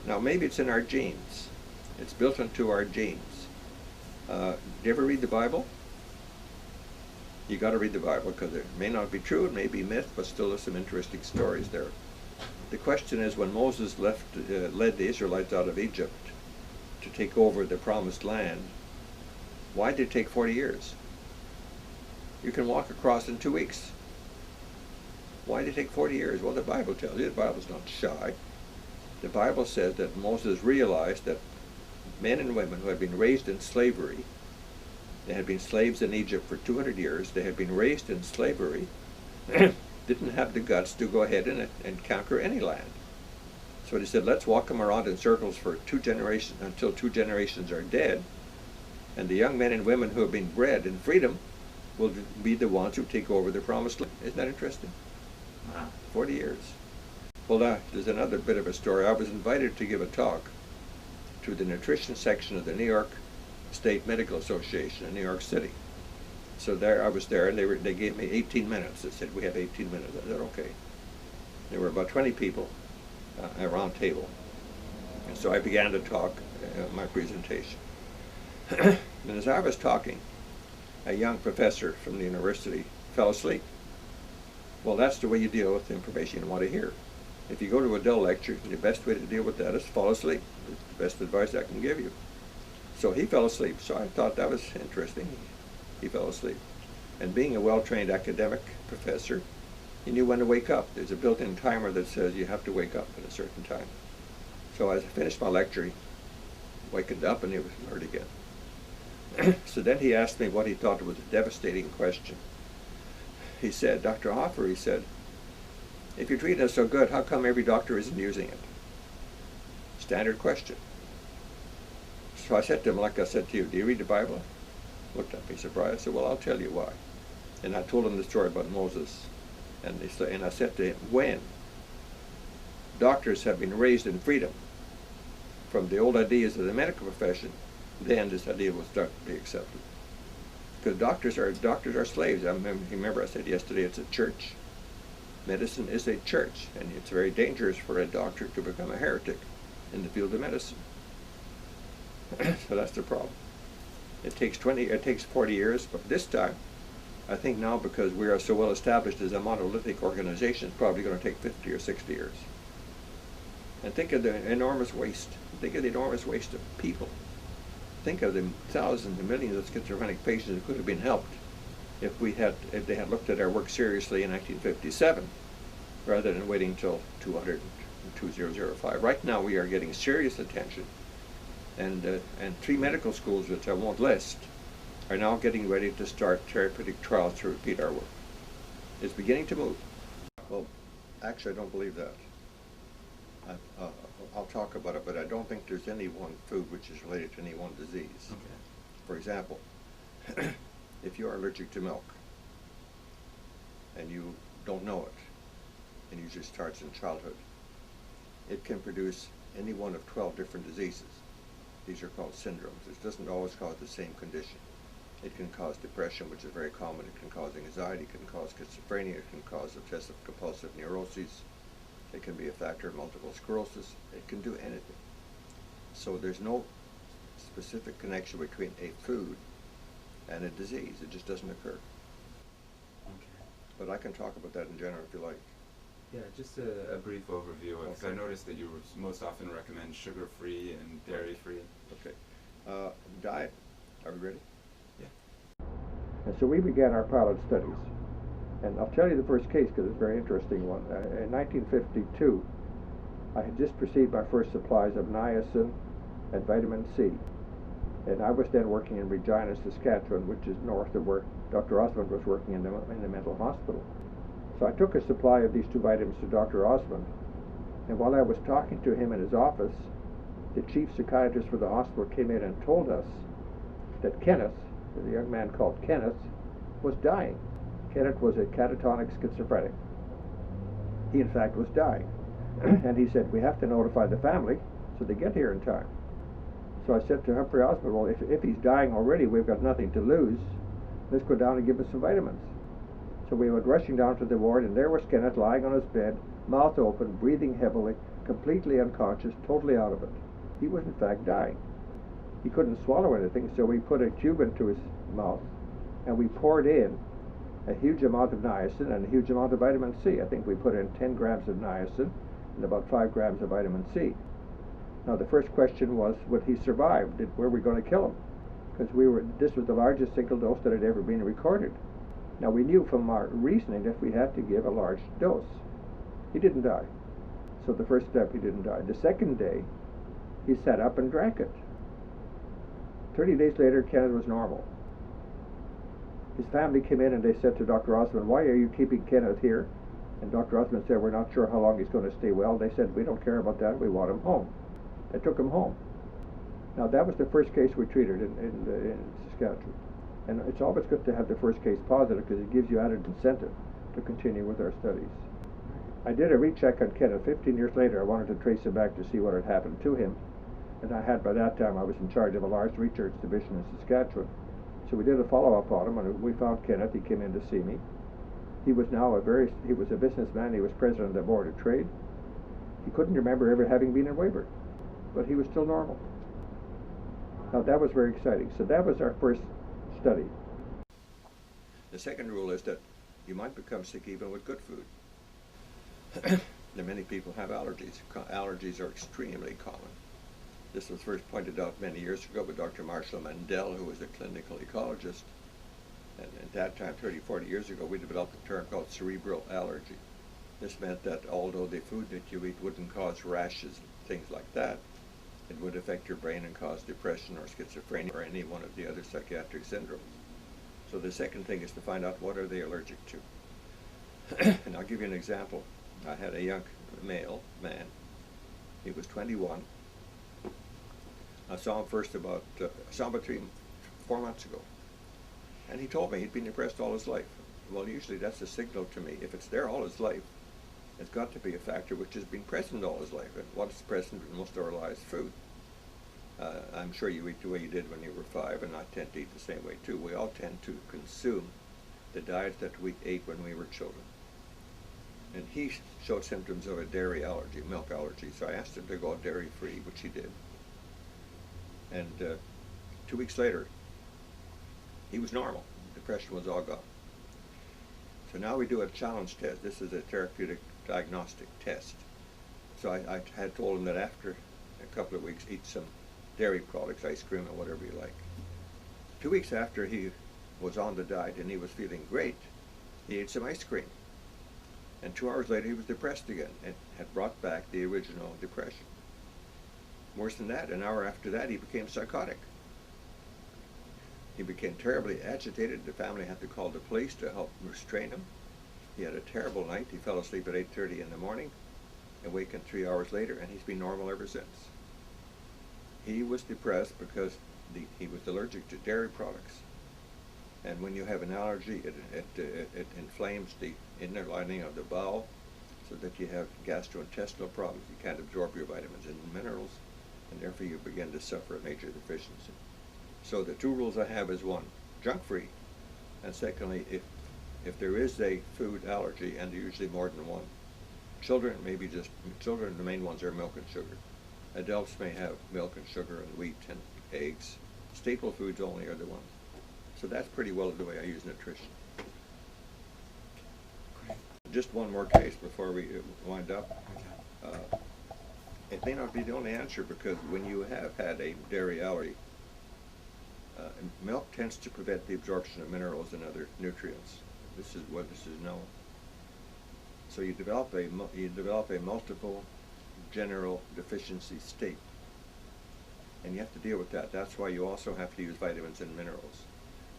Now, maybe it's in our genes. It's built into our genes. Do you ever read the Bible? You got to read the Bible because it may not be true, it may be myth, but still there's some interesting stories there. The question is, when Moses led the Israelites out of Egypt to take over the promised land, why did it take 40 years? You can walk across in 2 weeks. Why did it take 40 years? Well, the Bible tells you. The Bible's not shy. The Bible says that Moses realized that men and women who had been raised in slavery, they had been slaves in Egypt for 200 years, they had been raised in slavery, didn't have the guts to go ahead and conquer any land. So he said, let's walk them around in circles for 2 generations, until 2 generations are dead, and the young men and women who have been bred in freedom will be the ones who take over the promised land. Isn't that interesting? Wow. 40 years. Well, there's another bit of a story. I was invited to give a talk to the nutrition section of the New York State Medical Association in New York City. So there, I was there, and they gave me 18 minutes. They said, we have 18 minutes. I said, okay. There were about 20 people at a round table. And so I began to talk my presentation. And as I was talking, a young professor from the university fell asleep. Well, that's the way you deal with the information you want to hear. If you go to a dull lecture, the best way to deal with that is fall asleep. It's the best advice I can give you. So he fell asleep, so I thought that was interesting. He fell asleep. And being a well-trained academic professor, he knew when to wake up. There's a built-in timer that says you have to wake up at a certain time. So as I finished my lecture, he wakened up and he was alert again. So then he asked me what he thought was a devastating question. He said, Dr. Hoffer, he said, if you're treating us so good, how come every doctor isn't using it? Standard question. So I said to him, like I said to you, do you read the Bible? Looked at me surprised. I said, well, I'll tell you why. And I told him the story about Moses. And I said to him, when doctors have been raised in freedom from the old ideas of the medical profession, then this idea will start to be accepted. Because doctors are slaves. Remember I said yesterday, it's a church. Medicine is a church, and it's very dangerous for a doctor to become a heretic in the field of medicine. So that's the problem. It takes 40 years, but this time, I think now, because we are so well established as a monolithic organization, it's probably going to take 50 or 60 years. And think of the enormous waste. Think of the enormous waste of people. Think of the thousands and millions of schizophrenic patients who could have been helped if they had looked at our work seriously in 1957, rather than waiting until 2005. Right now, we are getting serious attention, and 3 medical schools, which I won't list, are now getting ready to start therapeutic trials to repeat our work. It's beginning to move. Well, actually, I don't believe that. I'll talk about it, but I don't think there's any one food which is related to any one disease. Okay. For example, if you are allergic to milk and you don't know it, and usually starts in childhood, it can produce any one of 12 different diseases. These are called syndromes. It doesn't always cause the same condition. It can cause depression, which is very common. It can cause anxiety. It can cause schizophrenia. It can cause obsessive compulsive neuroses. It can be a factor of multiple sclerosis. It can do anything. So there's no specific connection between a food and a disease. It just doesn't occur. Okay. But I can talk about that in general if you like. Yeah, just a brief overview, because Okay. I noticed that you most often recommend sugar-free and dairy-free. Okay. Diet. Are we ready? Yeah. And so we began our pilot studies. And I'll tell you the first case because it's a very interesting one. In 1952, I had just received my first supplies of niacin and vitamin C. And I was then working in Regina, Saskatchewan, which is north of where Dr. Osmond was working in the mental hospital. So I took a supply of these 2 vitamins to Dr. Osmond. And while I was talking to him in his office, the chief psychiatrist for the hospital came in and told us that Kenneth, the young man called Kenneth, was dying. Kenneth was a catatonic schizophrenic. He, in fact, was dying. And he said, we have to notify the family so they get here in time. So I said to Humphrey Osmond, well, if he's dying already, we've got nothing to lose. Let's go down and give him some vitamins. So we went rushing down to the ward, and there was Kenneth lying on his bed, mouth open, breathing heavily, completely unconscious, totally out of it. He was, in fact, dying. He couldn't swallow anything, so we put a tube into his mouth, and we poured in a huge amount of niacin and a huge amount of vitamin C. I think we put in 10 grams of niacin and about 5 grams of vitamin C. Now the first question was, would he survive? Were we going to kill him? Because this was the largest single dose that had ever been recorded. Now we knew from our reasoning that we had to give a large dose. He didn't die. So the first step, he didn't die. The second day, he sat up and drank it. 30 days later, Kenneth was normal. His family came in and they said to Dr. Osmond, why are you keeping Kenneth here? And Dr. Usman said, we're not sure how long he's going to stay well. They said, we don't care about that. We want him home. They took him home. Now, that was the first case we treated in Saskatchewan. And it's always good to have the first case positive because it gives you added incentive to continue with our studies. I did a recheck on Kenneth 15 years later. I wanted to trace him back to see what had happened to him. And by that time, I was in charge of a large research division in Saskatchewan. So we did a follow-up on him, and we found Kenneth. He came in to see me. He was he was a businessman. He was president of the Board of Trade. He couldn't remember ever having been in Weyburn, but he was still normal. Now, that was very exciting. So that was our first study. The second rule is that you might become sick even with good food. Many people have allergies. Allergies are extremely common. This was first pointed out many years ago by Dr. Marshall Mandel, who was a clinical ecologist. And at that time, 30, 40 years ago, we developed a term called cerebral allergy. This meant that although the food that you eat wouldn't cause rashes and things like that, it would affect your brain and cause depression or schizophrenia or any one of the other psychiatric syndromes. So the second thing is to find out what are they allergic to. And I'll give you an example. I had a young man. He was 21. I saw him about 4 months ago. And he told me he'd been depressed all his life. Well, usually that's a signal to me. If it's there all his life, it's got to be a factor which has been present all his life. And what's present in most of our lives? Food. I'm sure you eat the way you did when you were 5, and I tend to eat the same way too. We all tend to consume the diet that we ate when we were children. And he showed symptoms of a dairy allergy, milk allergy. So I asked him to go dairy-free, which he did. And 2 weeks later, he was normal. Depression was all gone. So now we do a challenge test. This is a therapeutic diagnostic test. So I had told him that after a couple of weeks, eat some dairy products, ice cream, or whatever you like. 2 weeks after he was on the diet and he was feeling great, he ate some ice cream. And 2 hours later, he was depressed again and had brought back the original depression. Worse than that, an hour after that, he became psychotic. He became terribly agitated. The family had to call the police to help restrain him. He had a terrible night. He fell asleep at 8:30 in the morning, awakened 3 hours later, and he's been normal ever since. He was depressed because he was allergic to dairy products. And when you have an allergy, it inflames the inner lining of the bowel so that you have gastrointestinal problems. You can't absorb your vitamins and minerals, and therefore you begin to suffer a major deficiency. So the 2 rules I have is 1, junk-free, and secondly, if there is a food allergy, and usually more than one, children, the main ones are milk and sugar. Adults may have milk and sugar and wheat and eggs. Staple foods only are the ones. So that's pretty well the way I use nutrition. Great. Just one more case before we wind up. It may not be the only answer because when you have had a dairy allergy, milk tends to prevent the absorption of minerals and other nutrients. This is known. So you develop a multiple general deficiency state, and you have to deal with that. That's why you also have to use vitamins and minerals.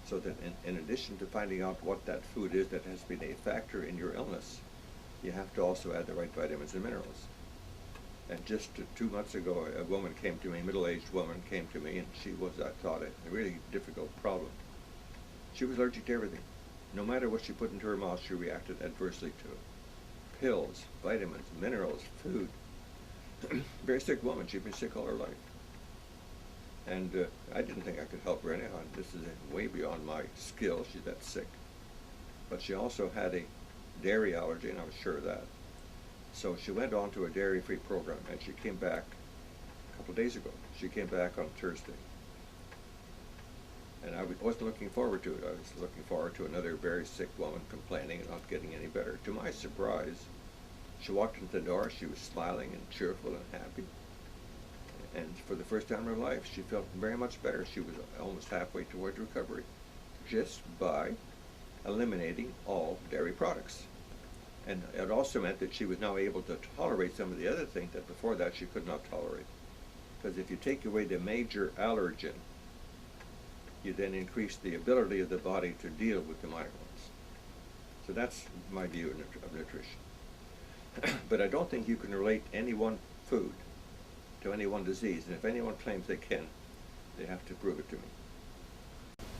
So that in addition to finding out what that food is that has been a factor in your illness, you have to also add the right vitamins and minerals. And just 2 months ago, a woman came to me, a middle-aged woman came to me, and she was, I thought, a really difficult problem. She was allergic to everything. No matter what she put into her mouth, she reacted adversely to it. Pills, vitamins, minerals, food. Very sick woman. She'd been sick all her life. And I didn't think I could help her anyhow. This is way beyond my skill. She's that sick. But she also had a dairy allergy, and I was sure of that. So she went on to a dairy-free program, and she came back a couple of days ago. She came back on Thursday. And I wasn't looking forward to it. I was looking forward to another very sick woman complaining and not getting any better. To my surprise, she walked into the door. She was smiling and cheerful and happy. And for the first time in her life, she felt very much better. She was almost halfway towards recovery just by eliminating all dairy products. And it also meant that she was now able to tolerate some of the other things that before that she could not tolerate. Because if you take away the major allergen, you then increase the ability of the body to deal with the minor ones. So that's my view of nutrition. But I don't think you can relate any one food to any one disease, and if anyone claims they can, they have to prove it to me.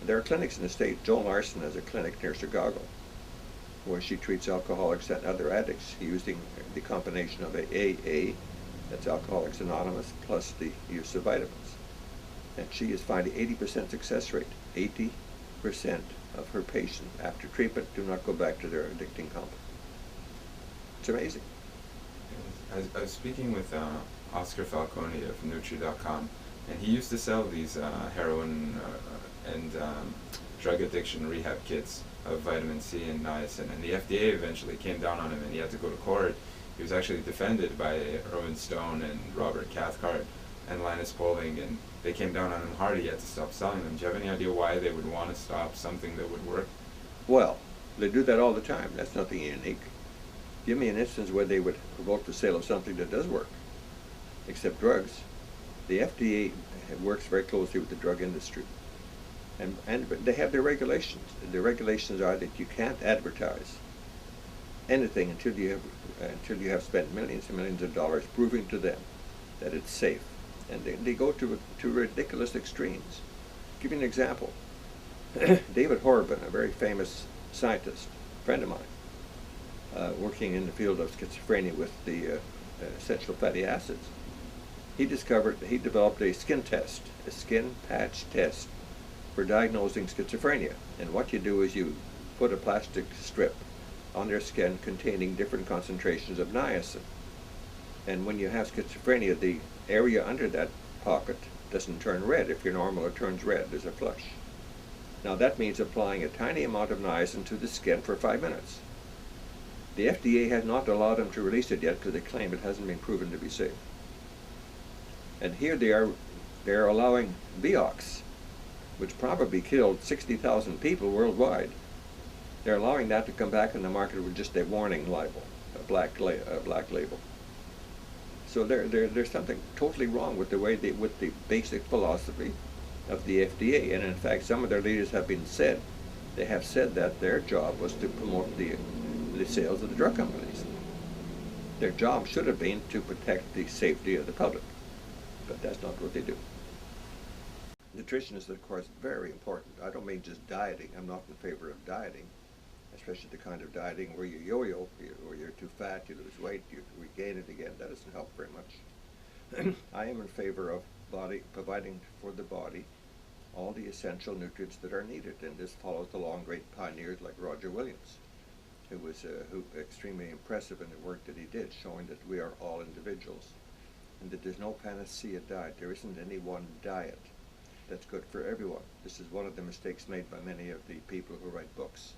There are clinics in the state. Joan Larson has a clinic near Chicago where she treats alcoholics and other addicts using the combination of AA, that's Alcoholics Anonymous, plus the use of vitamins. And she is finding 80% success rate. 80% of her patients after treatment do not go back to their addicting combo. It's amazing. I was speaking with Oscar Falcone of Nutri.com, and he used to sell these heroin and drug addiction rehab kits of vitamin C and niacin, and the FDA eventually came down on him and he had to go to court. He was actually defended by Erwin Stone and Robert Cathcart and Linus Pauling, and they came down on him hard. He had to stop selling them. Do you have any idea why they would want to stop something that would work? Well, they do that all the time. That's nothing unique. Give me an instance where they would promote the sale of something that does work, except drugs. The FDA works very closely with the drug industry, and they have their regulations. The regulations are that you can't advertise anything until you have spent millions and millions of dollars proving to them that it's safe. And they go to ridiculous extremes. I'll give you an example. David Horobin, a very famous scientist, friend of mine, working in the field of schizophrenia with the essential fatty acids, he developed a skin test, a skin patch test for diagnosing schizophrenia. And what you do is you put a plastic strip on their skin containing different concentrations of niacin. And when you have schizophrenia, the area under that pocket doesn't turn red. If you're normal, it turns red. There's a flush. Now that means applying a tiny amount of niacin to the skin for 5 minutes. The FDA has not allowed them to release it yet because they claim it hasn't been proven to be safe. And here they're allowing Vioxx, which probably killed 60,000 people worldwide. They're allowing that to come back on the market with just a warning label, a black label. So there's something totally wrong with with the basic philosophy of the FDA. And in fact, some of their leaders have said that their job was to promote the sales of the drug companies. Their job should have been to protect the safety of the public, but that's not what they do. Nutrition is, of course, very important. I don't mean just dieting. I'm not in favor of dieting, especially the kind of dieting where you yo-yo, or you're too fat, you lose weight, you regain it again. That doesn't help very much. I am in favor of providing for the body all the essential nutrients that are needed, and this follows along great pioneers like Roger Williams, who was extremely impressive in the work that he did, showing that we are all individuals, and that there's no panacea diet. There isn't any one diet that's good for everyone. This is one of the mistakes made by many of the people who write books.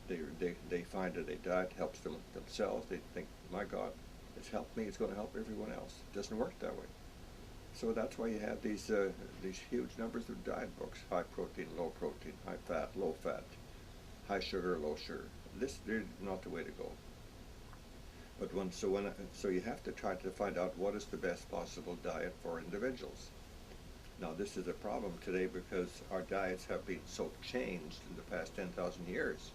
They find that a diet helps them themselves. They think, my God, it's helped me, it's going to help everyone else. It doesn't work that way. So that's why you have these huge numbers of diet books: high protein, high fat, low fat, high sugar, low sugar. They're not the way to go. But so you have to try to find out what is the best possible diet for individuals. Now this is a problem today because our diets have been so changed in the past 10,000 years.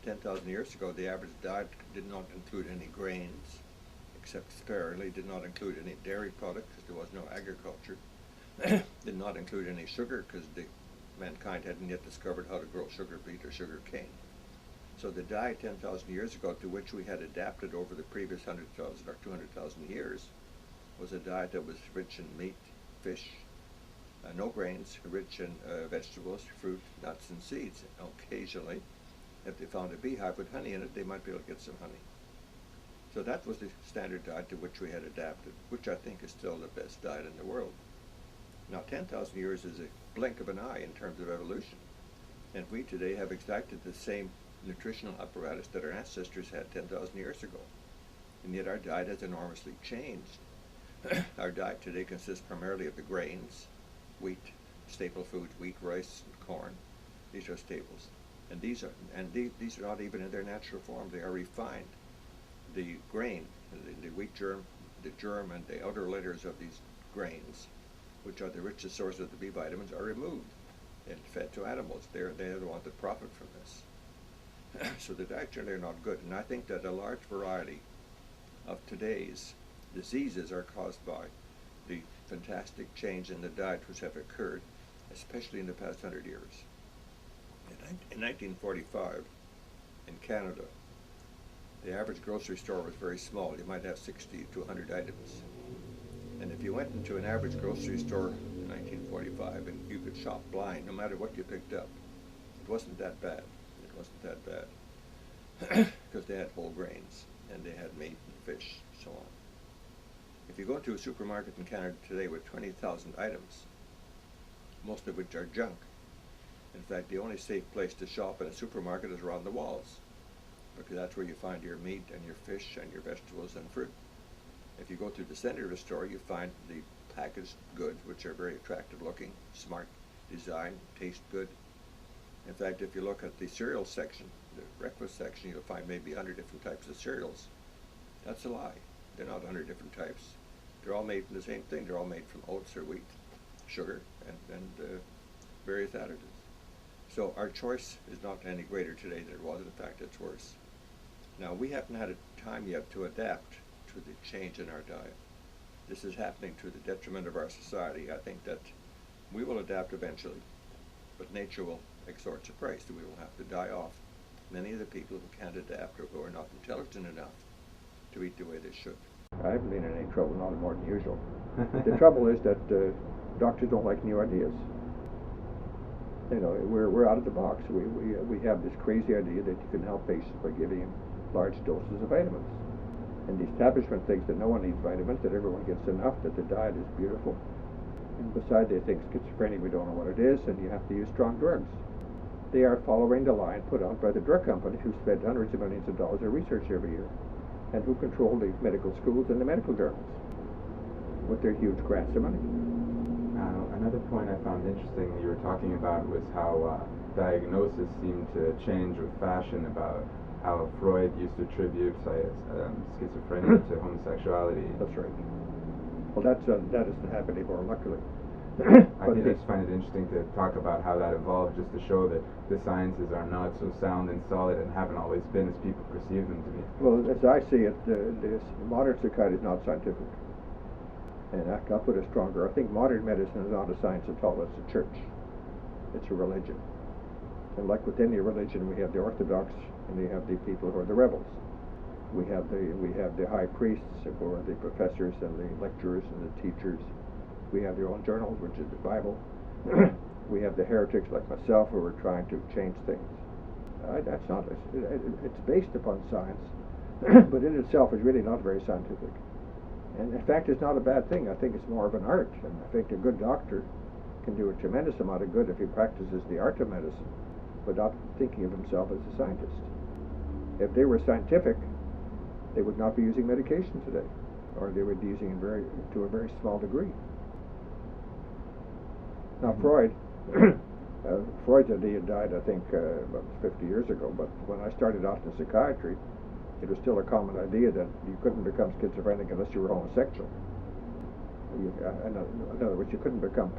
10,000 years ago, the average diet did not include any grains, except sparingly, did not include any dairy products because there was no agriculture, did not include any sugar because mankind hadn't yet discovered how to grow sugar beet or sugar cane. So the diet 10,000 years ago, to which we had adapted over the previous 100,000 or 200,000 years, was a diet that was rich in meat, fish, no grains, rich in vegetables, fruit, nuts, and seeds. Occasionally, if they found a beehive with honey in it, they might be able to get some honey. So that was the standard diet to which we had adapted, which I think is still the best diet in the world. Now 10,000 years is a blink of an eye in terms of evolution. And we today have exacted the same nutritional apparatus that our ancestors had 10,000 years ago. And yet our diet has enormously changed. Our diet today consists primarily of the grains, wheat, staple foods, wheat, rice, and corn. These are staples. And these are not even in their natural form. They are refined. The grain, the wheat germ, the germ and the outer layers of these grains, which are the richest source of the B vitamins, are removed and fed to animals. They're the ones that profit from this. So the diet generally are not good. And I think that a large variety of today's diseases are caused by the fantastic change in the diet which have occurred, especially in the past 100 years. In 1945, in Canada, the average grocery store was very small. You might have 60 to 100 items. And if you went into an average grocery store in 1945 and you could shop blind, no matter what you picked up, it wasn't that bad. It wasn't that bad. Because they had whole grains, and they had meat and fish, so on. If you go to a supermarket in Canada today with 20,000 items, most of which are junk, in fact, the only safe place to shop in a supermarket is around the walls, because that's where you find your meat and your fish and your vegetables and fruit. If you go to the center of the store, you find the packaged goods, which are very attractive looking, smart design, taste good. In fact, if you look at the cereal section, the breakfast section, you'll find maybe 100 different types of cereals. That's a lie. They're not 100 different types. They're all made from the same thing. They're all made from oats or wheat, sugar, and various additives. So our choice is not any greater today than it was. In fact, it's worse. Now, we haven't had a time yet to adapt to the change in our diet. This is happening to the detriment of our society. I think that we will adapt eventually, but nature will exhort surprise. We will have to die off many of the people who can't adapt or who are not intelligent enough to eat the way they should. I haven't been in any trouble, not more than usual. The trouble is that doctors don't like new ideas. You know, we're out of the box. We have this crazy idea that you can help patients by giving them large doses of vitamins. And the establishment thinks that no one needs vitamins, that everyone gets enough, that the diet is beautiful. And besides, they think schizophrenia, we don't know what it is, and you have to use strong drugs. They are following the line put out by the drug companies who spend hundreds of millions of dollars on research every year, and who control the medical schools and the medical journals with their huge grants of money. Another point I found interesting you were talking about was how diagnosis seemed to change with fashion, about how Freud used to attribute schizophrenia to homosexuality. That's right. Well, that isn't happening more, luckily. I just find it interesting to talk about how that evolved, just to show that the sciences are not so sound and solid and haven't always been as people perceive them to be. Well, as I see it, modern psychiatry is not scientific. And I'll put it stronger. I think modern medicine is not a science at all. It's a church. It's a religion. And like with any religion, we have the orthodox and we have the people who are the rebels. We have the high priests who are the professors and the lecturers and the teachers. We have their own journal, which is the Bible. We have the heretics like myself who are trying to change things. That's not. It's based upon science, but in itself is really not very scientific. And in fact, it's not a bad thing. I think it's more of an art. And I think a good doctor can do a tremendous amount of good if he practices the art of medicine without thinking of himself as a scientist. If they were scientific, they would not be using medication today, or they would be using it to a very small degree. Now, Freud's idea died, I think, about 50 years ago, but when I started out in psychiatry, it was still a common idea that you couldn't become schizophrenic unless you were homosexual. In other words, you couldn't become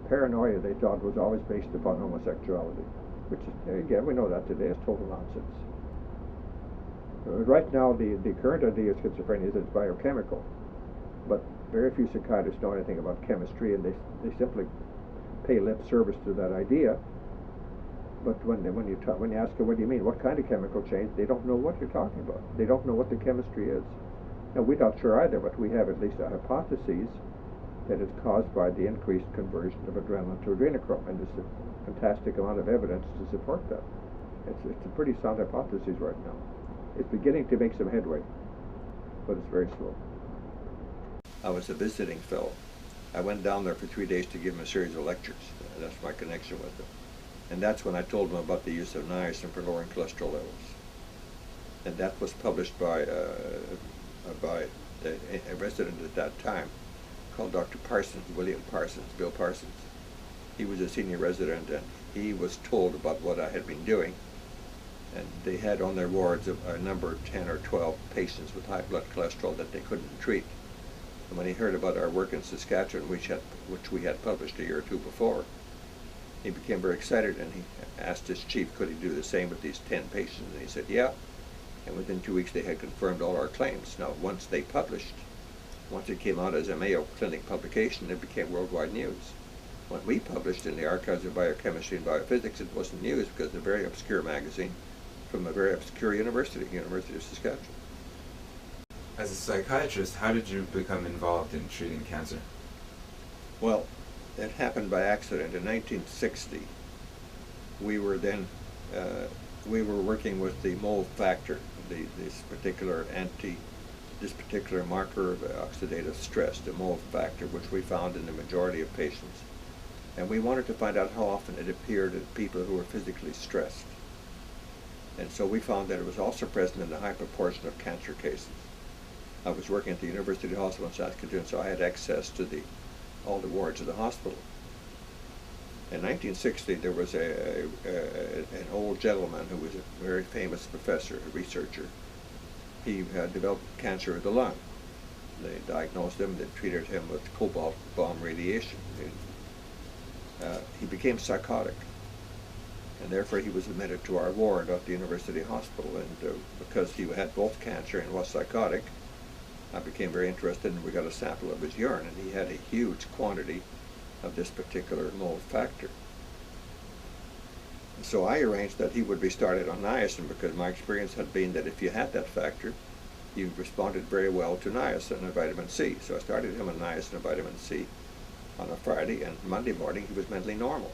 paranoia, they thought, was always based upon homosexuality, which is, again, we know that today is total nonsense. Right now, the current idea of schizophrenia is that it's biochemical, but very few psychiatrists know anything about chemistry, and they simply pay lip service to that idea. But when you ask them, what do you mean? What kind of chemical change? They don't know what you're talking about. They don't know what the chemistry is. Now, we're not sure either, but we have at least a hypothesis that it's caused by the increased conversion of adrenaline to adrenochrome, and there's a fantastic amount of evidence to support that. It's a pretty sound hypothesis right now. It's beginning to make some headway, but it's very slow. I was a visiting fellow. I went down there for 3 days to give him a series of lectures. That's my connection with them. And that's when I told him about the use of niacin for lowering cholesterol levels. And that was published by a resident at that time called Dr. Parsons, William Parsons, Bill Parsons. He was a senior resident, and he was told about what I had been doing. And they had on their wards a number of 10 or 12 patients with high blood cholesterol that they couldn't treat. And when he heard about our work in Saskatchewan, which we had published a year or two before, He became very excited, and he asked his chief, could he do the same with these 10 patients? And he said, yeah. And within 2 weeks, they had confirmed all our claims. Now, once they published, once it came out as a Mayo Clinic publication, it became worldwide news. When we published in the Archives of Biochemistry and Biophysics, it wasn't news because it's a very obscure magazine from a very obscure university, University of Saskatchewan. As a psychiatrist, how did you become involved in treating cancer? Well, it happened by accident. In 1960, we were working with the mole factor, this particular marker of oxidative stress, the mole factor, which we found in the majority of patients. And we wanted to find out how often it appeared in people who were physically stressed. And so we found that it was also present in a high proportion of cancer cases. I was working at the University Hospital in Saskatoon, so I had access to all the wards of the hospital. In 1960, there was an old gentleman who was a very famous professor, a researcher. He had developed cancer of the lung. They diagnosed him, they treated him with cobalt bomb radiation. He became psychotic, and therefore he was admitted to our ward at the University Hospital. And because he had both cancer and was psychotic, I became very interested, and we got a sample of his urine, and he had a huge quantity of this particular mole factor. So I arranged that he would be started on niacin, because my experience had been that if you had that factor, you responded very well to niacin and vitamin C. So I started him on niacin and vitamin C on a Friday, and Monday morning he was mentally normal.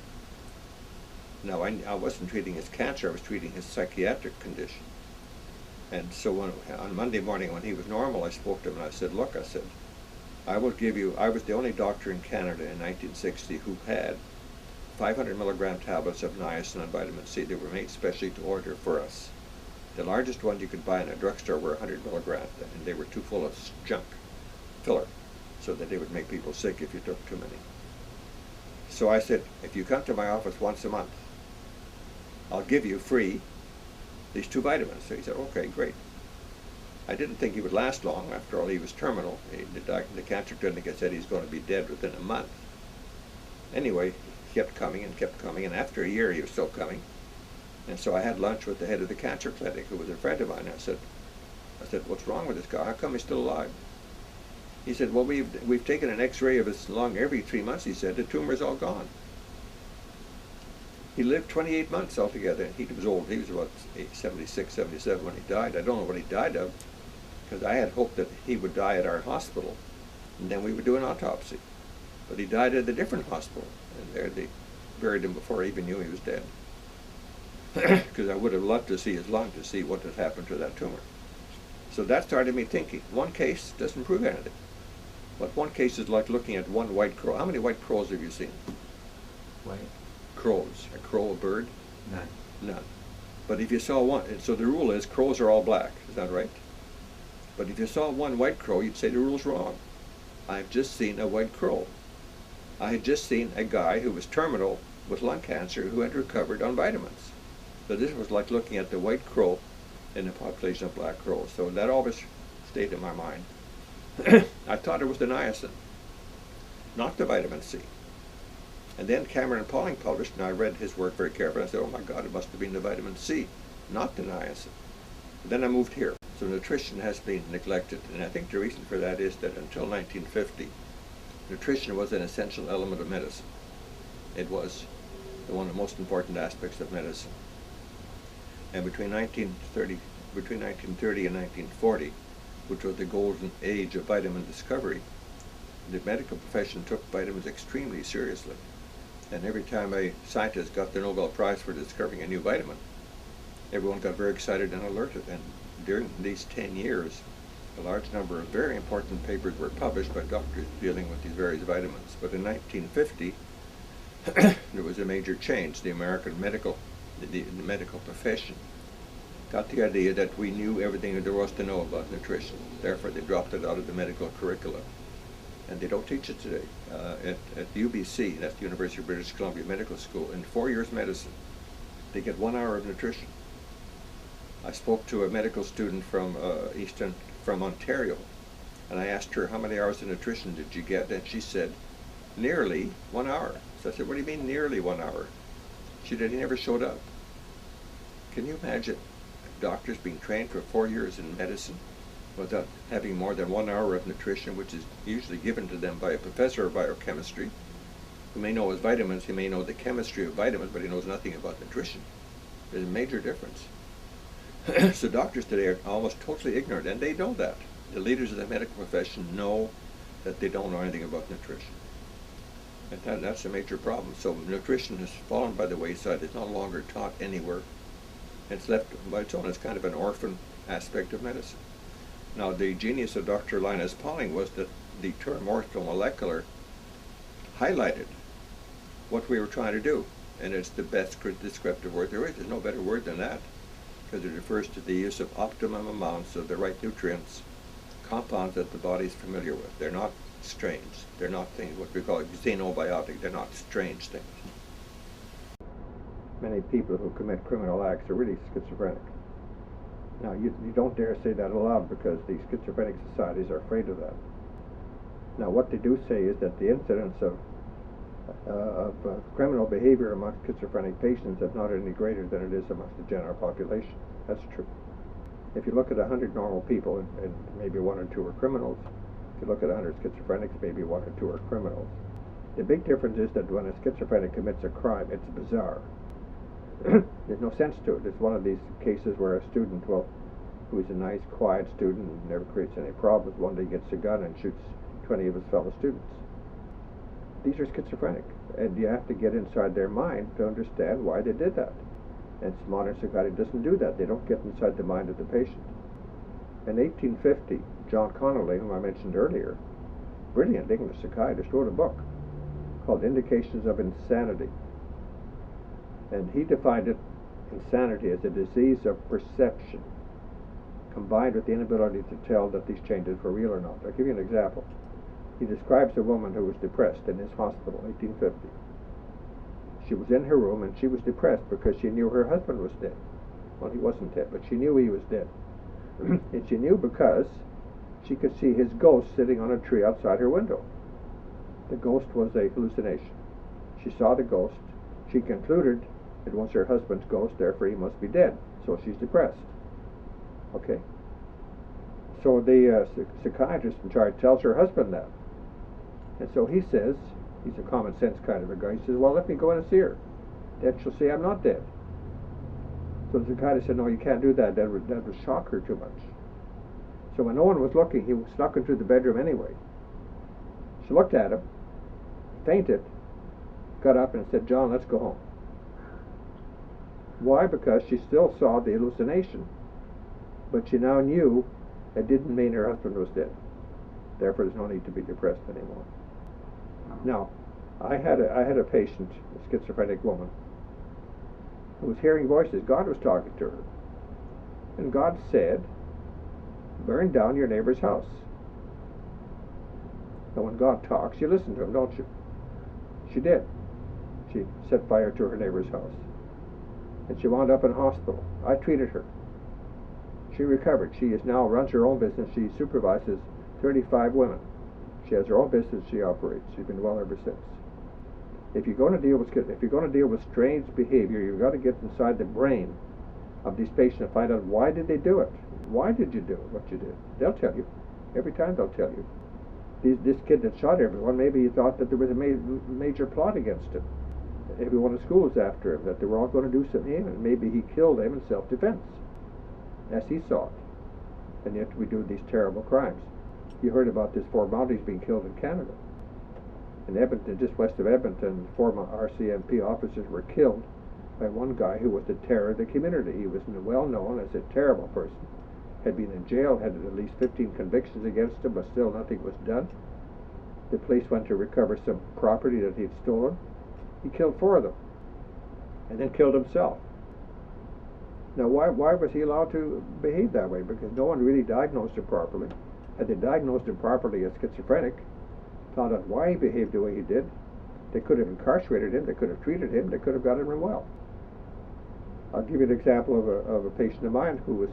Now I wasn't treating his cancer, I was treating his psychiatric condition. And so on Monday morning when he was normal, I spoke to him and I said, look, I said, I will give you, I was the only doctor in Canada in 1960 who had 500 milligram tablets of niacin and vitamin C that were made specially to order for us. The largest ones you could buy in a drugstore were 100 milligrams, and they were too full of junk, filler, so that they would make people sick if you took too many. So I said, if you come to my office once a month, I'll give you free these 2 vitamins. So he said, okay, great. I didn't think he would last long. After all, he was terminal. The cancer clinic had said he's going to be dead within a month. Anyway, he kept coming, and after a year he was still coming. And so I had lunch with the head of the cancer clinic, who was a friend of mine. I said, what's wrong with this guy? How come he's still alive? He said, well, we've taken an X-ray of his lung every 3 months. He said, the tumor's all gone. He lived 28 months altogether. He was old. He was about 76, 77 when he died. I don't know what he died of, because I had hoped that he would die at our hospital, and then we would do an autopsy. But he died at a different hospital, and there they buried him before I even knew he was dead. Because I would have loved to see his lung to see what had happened to that tumor. So that started me thinking, one case doesn't prove anything. But one case is like looking at one white crow. How many white crows have you seen? White? Crows. A crow, a bird? None. None. But if you saw one, and so the rule is crows are all black, is that right? But if you saw one white crow, you'd say the rule's wrong. I've just seen a white crow. I had just seen a guy who was terminal with lung cancer who had recovered on vitamins. So this was like looking at the white crow in a population of black crows. So that always stayed in my mind. I thought it was the niacin, not the vitamin C. And then Cameron Pauling published, and I read his work very carefully. I said, oh my God, it must have been the vitamin C, not the niacin. Then I moved here. So nutrition has been neglected, and I think the reason for that is that until 1950, nutrition was an essential element of medicine. It was one of the most important aspects of medicine. And between 1930 and 1940, which was the golden age of vitamin discovery, the medical profession took vitamins extremely seriously. And every time a scientist got the Nobel Prize for discovering a new vitamin, everyone got very excited and alerted. And during these 10 years, a large number of very important papers were published by doctors dealing with these various vitamins. But in 1950, there was a major change. The American medical profession got the idea that we knew everything that there was to know about nutrition. Therefore, they dropped it out of the medical curriculum. And they don't teach it today. At UBC, that's the University of British Columbia Medical School, in 4 years medicine, they get 1 hour of nutrition. I spoke to a medical student from Ontario, and I asked her, how many hours of nutrition did you get? And she said, nearly 1 hour. So I said, what do you mean nearly 1 hour? She did. He never showed up. Can you imagine doctors being trained for 4 years in medicine without having more than 1 hour of nutrition, which is usually given to them by a professor of biochemistry, who may know his vitamins, he may know the chemistry of vitamins, but he knows nothing about nutrition. There's a major difference. So doctors today are almost totally ignorant, and they know that. The leaders of the medical profession know that they don't know anything about nutrition. And that's a major problem. So nutrition has fallen by the wayside. It's no longer taught anywhere. It's left by its own. It's kind of an orphan aspect of medicine. Now, the genius of Dr. Linus Pauling was that the term orthomolecular highlighted what we were trying to do. And it's the best descriptive word there is. There's no better word than that, because it refers to the use of optimum amounts of the right nutrients, compounds that the body is familiar with. They're not strange. They're not things, what we call xenobiotic. They're not strange things. Many people who commit criminal acts are really schizophrenic. Now, you don't dare say that aloud, because the schizophrenic societies are afraid of that. Now, what they do say is that the incidence of criminal behavior amongst schizophrenic patients is not any greater than it is amongst the general population. That's true. If you look at 100 normal people, and maybe 1 or 2 are criminals, if you look at 100 schizophrenics, maybe 1 or 2 are criminals. The big difference is that when a schizophrenic commits a crime, it's bizarre. There's no sense to it. It's one of these cases where a student, who is a nice, quiet student and never creates any problems, one day gets a gun and shoots 20 of his fellow students. These are schizophrenic, and you have to get inside their mind to understand why they did that. And modern psychiatry doesn't do that. They don't get inside the mind of the patient. In 1850, John Connolly, whom I mentioned earlier, brilliant English psychiatrist, wrote a book called Indications of Insanity. And he defined insanity as a disease of perception, combined with the inability to tell that these changes were real or not. I'll give you an example. He describes a woman who was depressed in his hospital, 1850. She was in her room, and she was depressed because she knew her husband was dead. Well, he wasn't dead, but she knew he was dead. And she knew because she could see his ghost sitting on a tree outside her window. The ghost was a hallucination. She saw the ghost. She concluded it was her husband's ghost, therefore he must be dead. So she's depressed. Okay? So the psychiatrist in charge tells her husband that. And so he says, he's a common sense kind of a guy, he says, well, let me go in and see her. Then she'll say I'm not dead. So the psychiatrist said, no, you can't do that. That would shock her too much. So when no one was looking, he snuck into the bedroom anyway. She looked at him, fainted, got up and said, John, let's go home. Why? Because she still saw the hallucination, but she now knew it didn't mean her husband was dead. Therefore, there's no need to be depressed anymore. Now, I had a patient, a schizophrenic woman, who was hearing voices. God was talking to her. And God said, burn down your neighbor's house. Now, when God talks, you listen to him, don't you? She did. She set fire to her neighbor's house. And she wound up in hospital. I treated her. She recovered. She now runs her own business. She supervises 35 women. She has her own business she operates. She's been well ever since. If you're going to deal with strange behavior, you've got to get inside the brain of these patients and find out, why did they do it? Why did you do what you did? They'll tell you. Every time they'll tell you. This kid that shot everyone, maybe he thought that there was a major plot against him. Everyone in school was after him, that they were all going to do something to him, and maybe he killed them in self-defense, as he saw it. And yet we do these terrible crimes. You heard about this 4 Mounties being killed in Canada. In Edmonton, just west of Edmonton, 4 RCMP officers were killed by one guy who was the terror of the community. He was well known as a terrible person, had been in jail, had at least 15 convictions against him, but still nothing was done. The police went to recover some property that he'd stolen. He killed 4 of them, and then killed himself. Now, why was he allowed to behave that way? Because no one really diagnosed him properly. Had they diagnosed him properly as schizophrenic, found out why he behaved the way he did, they could have incarcerated him, they could have treated him, they could have gotten him well. I'll give you an example of a patient of mine who was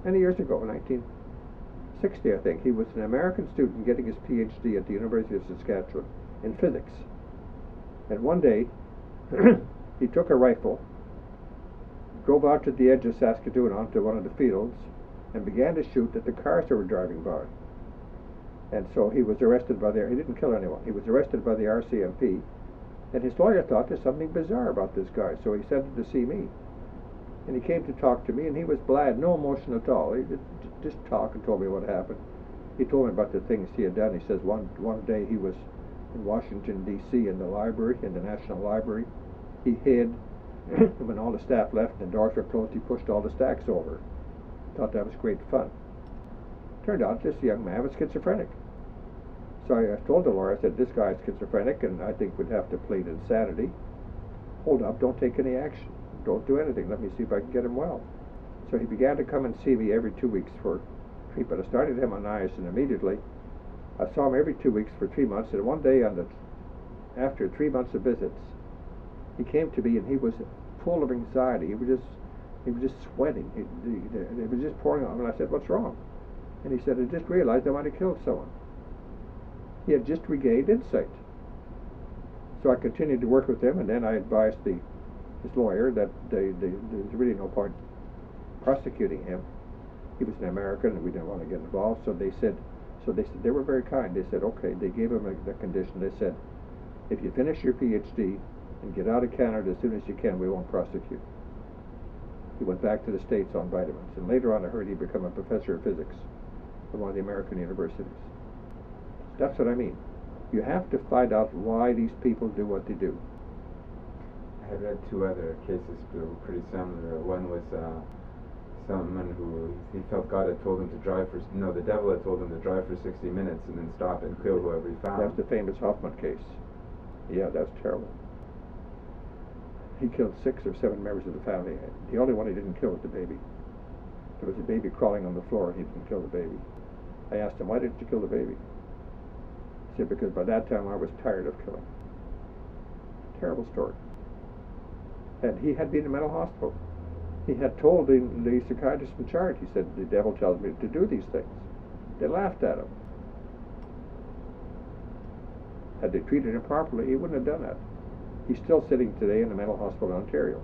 many years ago, 1960, I think. He was an American student getting his PhD at the University of Saskatchewan in physics. And one day, He took a rifle, drove out to the edge of Saskatoon onto one of the fields, and began to shoot at the cars that were driving by. And so he was arrested by he didn't kill anyone. He was arrested by the RCMP, and his lawyer thought there's something bizarre about this guy, so he sent him to see me. And he came to talk to me, and he was bland, no emotion at all. He just talked and told me what happened. He told me about the things he had done. He says one day he was in Washington, D.C. in the library, in the National Library. He hid, and when all the staff left and the doors were closed, he pushed all the stacks over. Thought that was great fun. Turned out this young man was schizophrenic. So I told the lawyer, I said, this guy's schizophrenic, and I think we'd have to plead insanity. Hold up, don't take any action. Don't do anything. Let me see if I can get him well. So he began to come and see me every 2 weeks for treatment. I started him on niacin immediately. I saw him every 2 weeks for 3 months, and one day after 3 months of visits, he came to me and he was full of anxiety. He was just sweating. It was just pouring on him. And I said, what's wrong? And he said, I just realized I might have killed someone. He had just regained insight. So I continued to work with him, and then I advised his lawyer that there's really no point prosecuting him. He was an American, and we didn't want to get involved. So they said they were very kind. They said, okay. They gave him the condition. They said, if you finish your PhD and get out of Canada as soon as you can, we won't prosecute. He went back to the States on vitamins, and later on I heard he'd become a professor of physics at one of the American universities. That's what I mean. You have to find out why these people do what they do. I had read 2 other cases that were pretty similar. One was someone who he felt God had told him to drive the devil had told him to drive for 60 minutes and then stop and kill whoever he found. That's the famous Hoffman case. Yeah, that's terrible. He killed 6 or 7 members of the family. The only one he didn't kill was the baby. There was a baby crawling on the floor, and he didn't kill the baby. I asked him, why didn't you kill the baby? He said, because by that time I was tired of killing. Terrible story. And he had been in a mental hospital. He had told the psychiatrist in charge, he said, the devil tells me to do these things. They laughed at him. Had they treated him properly, he wouldn't have done that. He's still sitting today in a mental hospital in Ontario,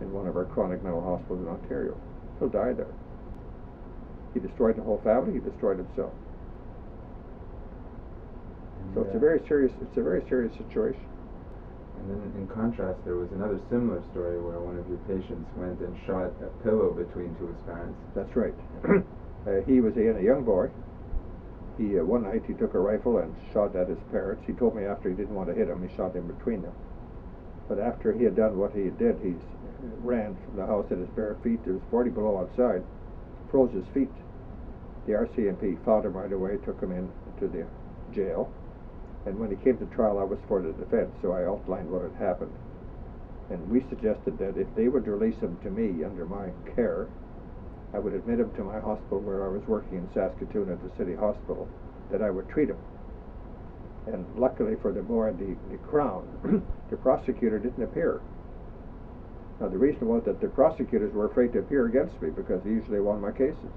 in one of our chronic mental hospitals in Ontario. He'll die there. He destroyed the whole family, he destroyed himself. So it's a very serious situation. And then in contrast, there was another similar story where one of your patients went and shot a pillow between 2 of his parents. That's right. He was a young boy. One night he took a rifle and shot at his parents. He told me after he didn't want to hit them, he shot in between them. But after he had done what he did, he ran from the house at his bare feet. It was 40 below outside. Froze his feet. The RCMP found him right away, took him into the jail. And when he came to trial, I was for the defense, so I outlined what had happened. And we suggested that if they would release him to me under my care, I would admit him to my hospital where I was working in Saskatoon at the city hospital, that I would treat him. And luckily for the Crown, the prosecutor didn't appear. Now the reason was that the prosecutors were afraid to appear against me because he usually won my cases.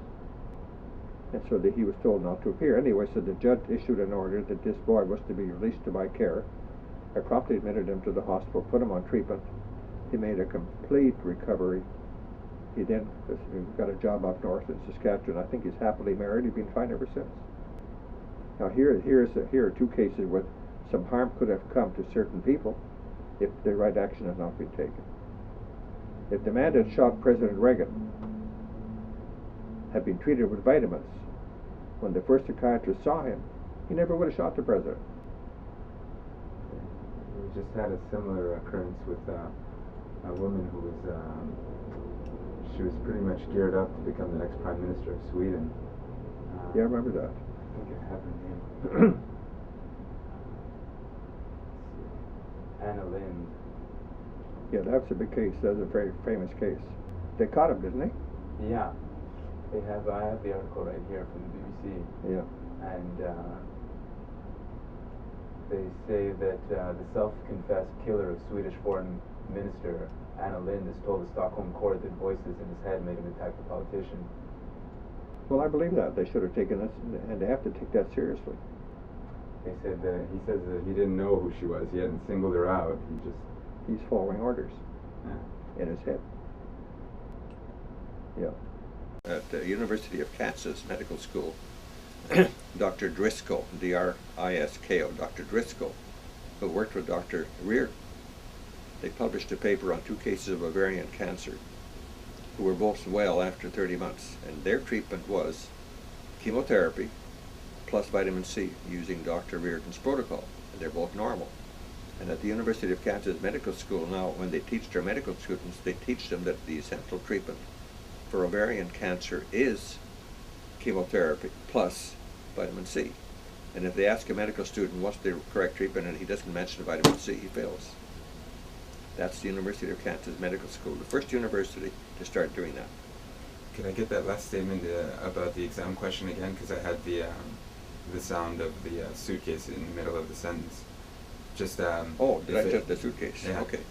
And so he was told not to appear. Anyway, so the judge issued an order that this boy was to be released to my care. I promptly admitted him to the hospital, put him on treatment. He made a complete recovery. He then got a job up north in Saskatchewan. I think he's happily married. He's been fine ever since. Now here are 2 cases where some harm could have come to certain people if the right action has not been taken. If the man that shot President Reagan had been treated with vitamins, when the first psychiatrist saw him, he never would have shot the president. We just had a similar occurrence with a woman who was, she was pretty much geared up to become the next Prime Minister of Sweden. Yeah, I remember that. I think I have her name. Anna Lind. Yeah, that's a big case. That's a very famous case. They caught him, didn't they? Yeah. I have the article right here from the BBC. Yeah. And they say that the self-confessed killer of Swedish Foreign Minister Anna Lind has told the Stockholm court that voices in his head made him attack the politician. Well, I believe that. They should have taken this, and they have to take that seriously. They said that he says that he didn't know who she was. He hadn't singled her out. He just He's following orders Yeah. in his head. Yeah. At the University of Kansas Medical School, Dr. Driscoll, D-R-I-S-K-O, Dr. Driscoll, who worked with Dr. Reardon, they published a paper on 2 cases of ovarian cancer who were both well after 30 months. And their treatment was chemotherapy plus vitamin C using Dr. Reardon's protocol. And they're both normal. And at the University of Kansas Medical School now, when they teach their medical students, they teach them that the essential treatment for ovarian cancer is chemotherapy plus vitamin C. And if they ask a medical student what's the correct treatment and he doesn't mention vitamin C, he fails. That's the University of Kansas Medical School, the first university to start doing that. Can I get that last statement about the exam question again? Because I had the sound of the suitcase in the middle of the sentence. Just oh, did I just the suitcase? Yeah. Okay.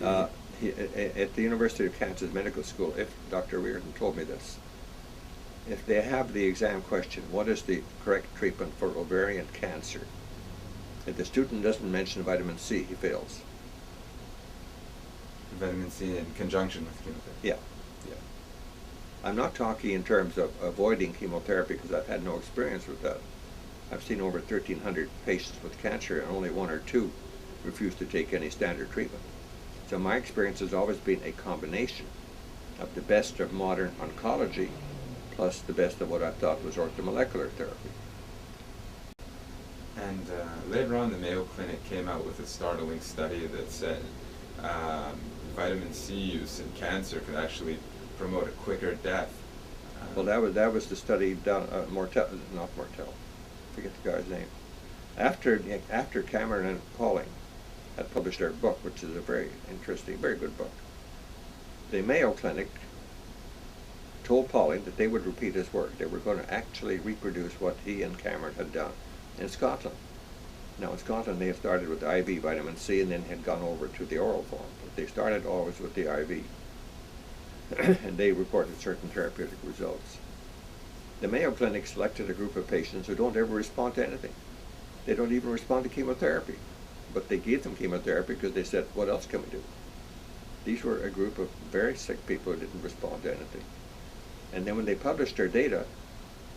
At the University of Kansas Medical School, if Dr. Reardon told me this, if they have the exam question, what is the correct treatment for ovarian cancer? If the student doesn't mention vitamin C, he fails. Vitamin C in conjunction with chemotherapy. Yeah. Yeah. I'm not talking in terms of avoiding chemotherapy because I've had no experience with that. I've seen over 1,300 patients with cancer and only 1 or 2 refuse to take any standard treatment. So my experience has always been a combination of the best of modern oncology plus the best of what I thought was orthomolecular therapy. And later on, the Mayo Clinic came out with a startling study that said vitamin C use in cancer could actually promote a quicker death. Well, that was the study done, Mortel, forget the guy's name. After Cameron and Pauling had published their book, which is a very interesting, very good book, the Mayo Clinic told Pauling that they would repeat his work. They were going to actually reproduce what he and Cameron had done in Scotland. Now in Scotland they have started with IV vitamin C and then had gone over to the oral form. But they started always with the IV. And they reported certain therapeutic results. The Mayo Clinic selected a group of patients who don't ever respond to anything. They don't even respond to chemotherapy. But they gave them chemotherapy because they said, what else can we do? These were a group of very sick people who didn't respond to anything. And then when they published their data,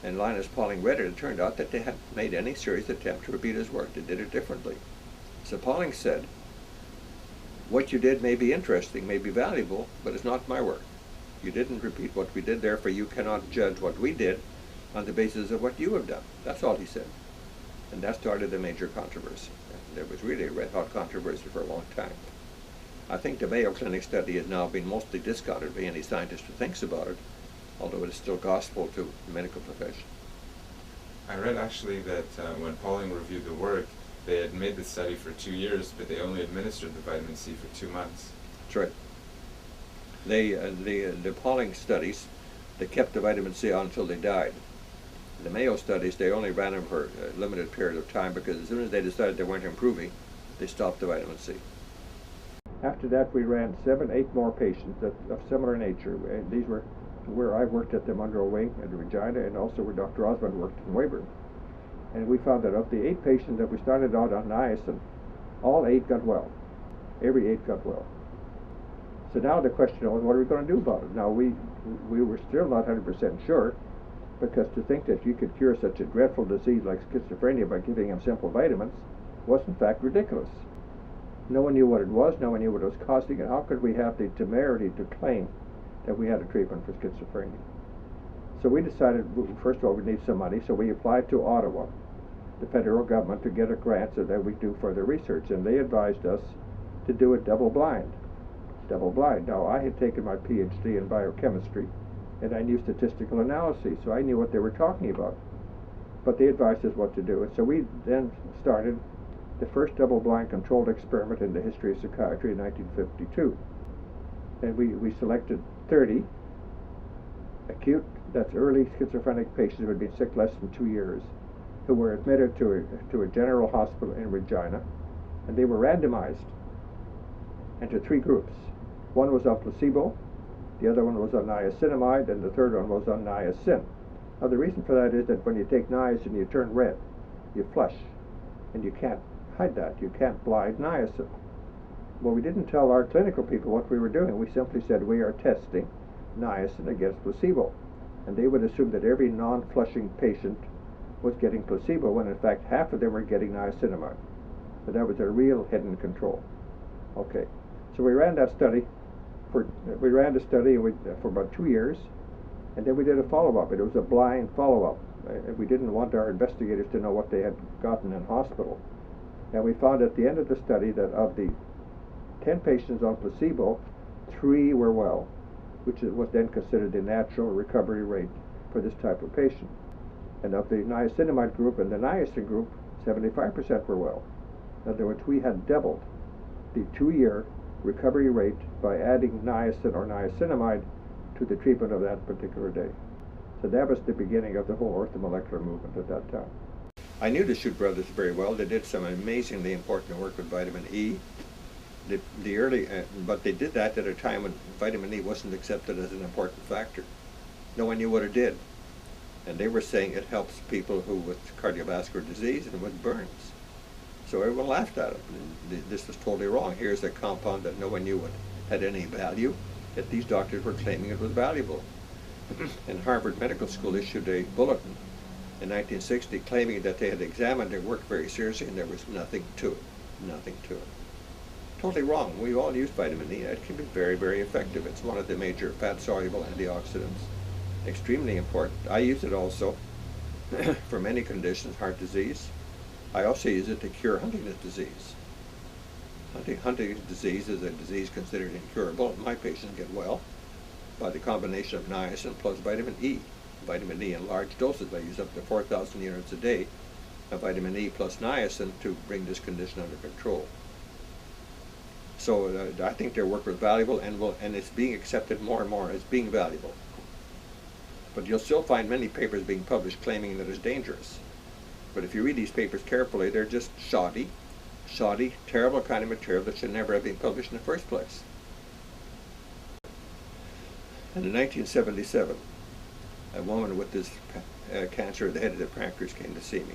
and Linus Pauling read it, it turned out that they hadn't made any serious attempt to repeat his work. They did it differently. So Pauling said, what you did may be interesting, may be valuable, but it's not my work. You didn't repeat what we did, therefore you cannot judge what we did on the basis of what you have done. That's all he said. And that started a major controversy. And there was really a red-hot controversy for a long time. I think the Mayo Clinic study has now been mostly discounted by any scientist who thinks about it, although it is still gospel to the medical profession. I read actually that when Pauling reviewed the work, they had made the study for 2 years, but they only administered the vitamin C for 2 months. That's right. The Pauling studies, they kept the vitamin C on until they died. The Mayo studies, they only ran them for a limited period of time because as soon as they decided they weren't improving, they stopped the vitamin C. After that, we ran 7, 8 more patients of similar nature. And these were where I worked at the Munro Wing at Regina and also where Dr. Osmond worked in Weyburn. And we found that of the 8 patients that we started out on niacin, all 8 got well. Every 8 got well. So now the question was, what are we going to do about it? Now we were still not 100% sure, because to think that you could cure such a dreadful disease like schizophrenia by giving them simple vitamins was in fact ridiculous. No one knew what it was, no one knew what it was causing it. How could we have the temerity to claim that we had a treatment for schizophrenia? So we decided, first of all, we need some money, so we applied to Ottawa, the federal government, to get a grant so that we do further research, and they advised us to do it double-blind. Double-blind. Now, I had taken my PhD in biochemistry, and I knew statistical analysis, so I knew what they were talking about. But they advised us what to do, and so we then started the first double-blind controlled experiment in the history of psychiatry in 1952. And we selected 30 acute, that's early schizophrenic patients who had been sick less than 2 years, who were admitted to a general hospital in Regina, and they were randomized into 3 groups. One was on placebo, the other one was on niacinamide, and the third one was on niacin. Now the reason for that is that when you take niacin, you turn red, you flush, and you can't hide that. You can't blind niacin. Well, we didn't tell our clinical people what we were doing. We simply said we are testing niacin against placebo. And they would assume that every non-flushing patient was getting placebo, when in fact half of them were getting niacinamide. But that was a real hidden control. Okay, so we ran that study for about 2 years, and then we did a follow-up. It was a blind follow-up. We didn't want our investigators to know what they had gotten in hospital. And we found at the end of the study that of the 10 patients on placebo, 3 were well, which was then considered the natural recovery rate for this type of patient. And of the niacinamide group and the niacin group, 75% were well. In other words, we had doubled the 2-year recovery rate by adding niacin or niacinamide to the treatment of that particular day. So that was the beginning of the whole orthomolecular movement at that time. I knew the Schutt brothers very well. They did some amazingly important work with vitamin E. But they did that at a time when vitamin E wasn't accepted as an important factor. No one knew what it did. And they were saying it helps people who with cardiovascular disease and with burns. So everyone laughed at it. This was totally wrong. Here's a compound that no one knew it had any value, yet these doctors were claiming it was valuable. And Harvard Medical School issued a bulletin in 1960 claiming that they had examined their work very seriously and there was nothing to it. Nothing to it. Totally wrong. We all use vitamin E. It can be very, very effective. It's one of the major fat-soluble antioxidants. Extremely important. I use it also for many conditions, heart disease. I also use it to cure Huntington's disease. Huntington's disease is a disease considered incurable. My patients get well by the combination of niacin plus vitamin E. Vitamin E in large doses. I use up to 4,000 units a day of vitamin E plus niacin to bring this condition under control. So I think their work was valuable, and it's being accepted more and more as being valuable. But you'll still find many papers being published claiming that it's dangerous. But if you read these papers carefully, they're just shoddy, terrible kind of material that should never have been published in the first place. And in 1977, a woman with this cancer of the head of the pancreas came to see me.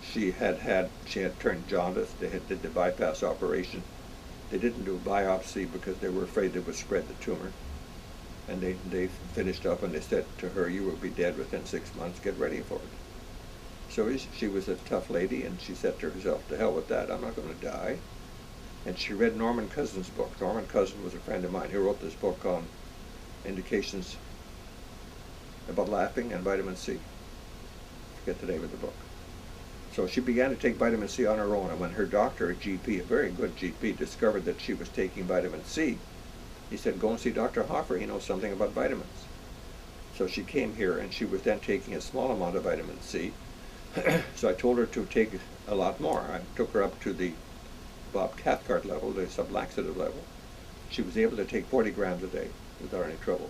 She had turned jaundice. They did the bypass operation. They didn't do a biopsy because they were afraid it would spread the tumor. And they finished up and they said to her, "You will be dead within 6 months, get ready for it." So she was a tough lady, and she said to herself, "To hell with that, I'm not going to die." And she read Norman Cousin's book. Norman Cousin was a friend of mine who wrote this book on indications about laughing and vitamin C. I forget the name of the book. So she began to take vitamin C on her own, and when her doctor, a GP, a very good GP, discovered that she was taking vitamin C, he said, "Go and see Dr. Hoffer, he knows something about vitamins." So she came here, and she was then taking a small amount of vitamin C. So I told her to take a lot more. I took her up to the Bob Cathcart level, the sublaxative level. She was able to take 40 grams a day without any trouble.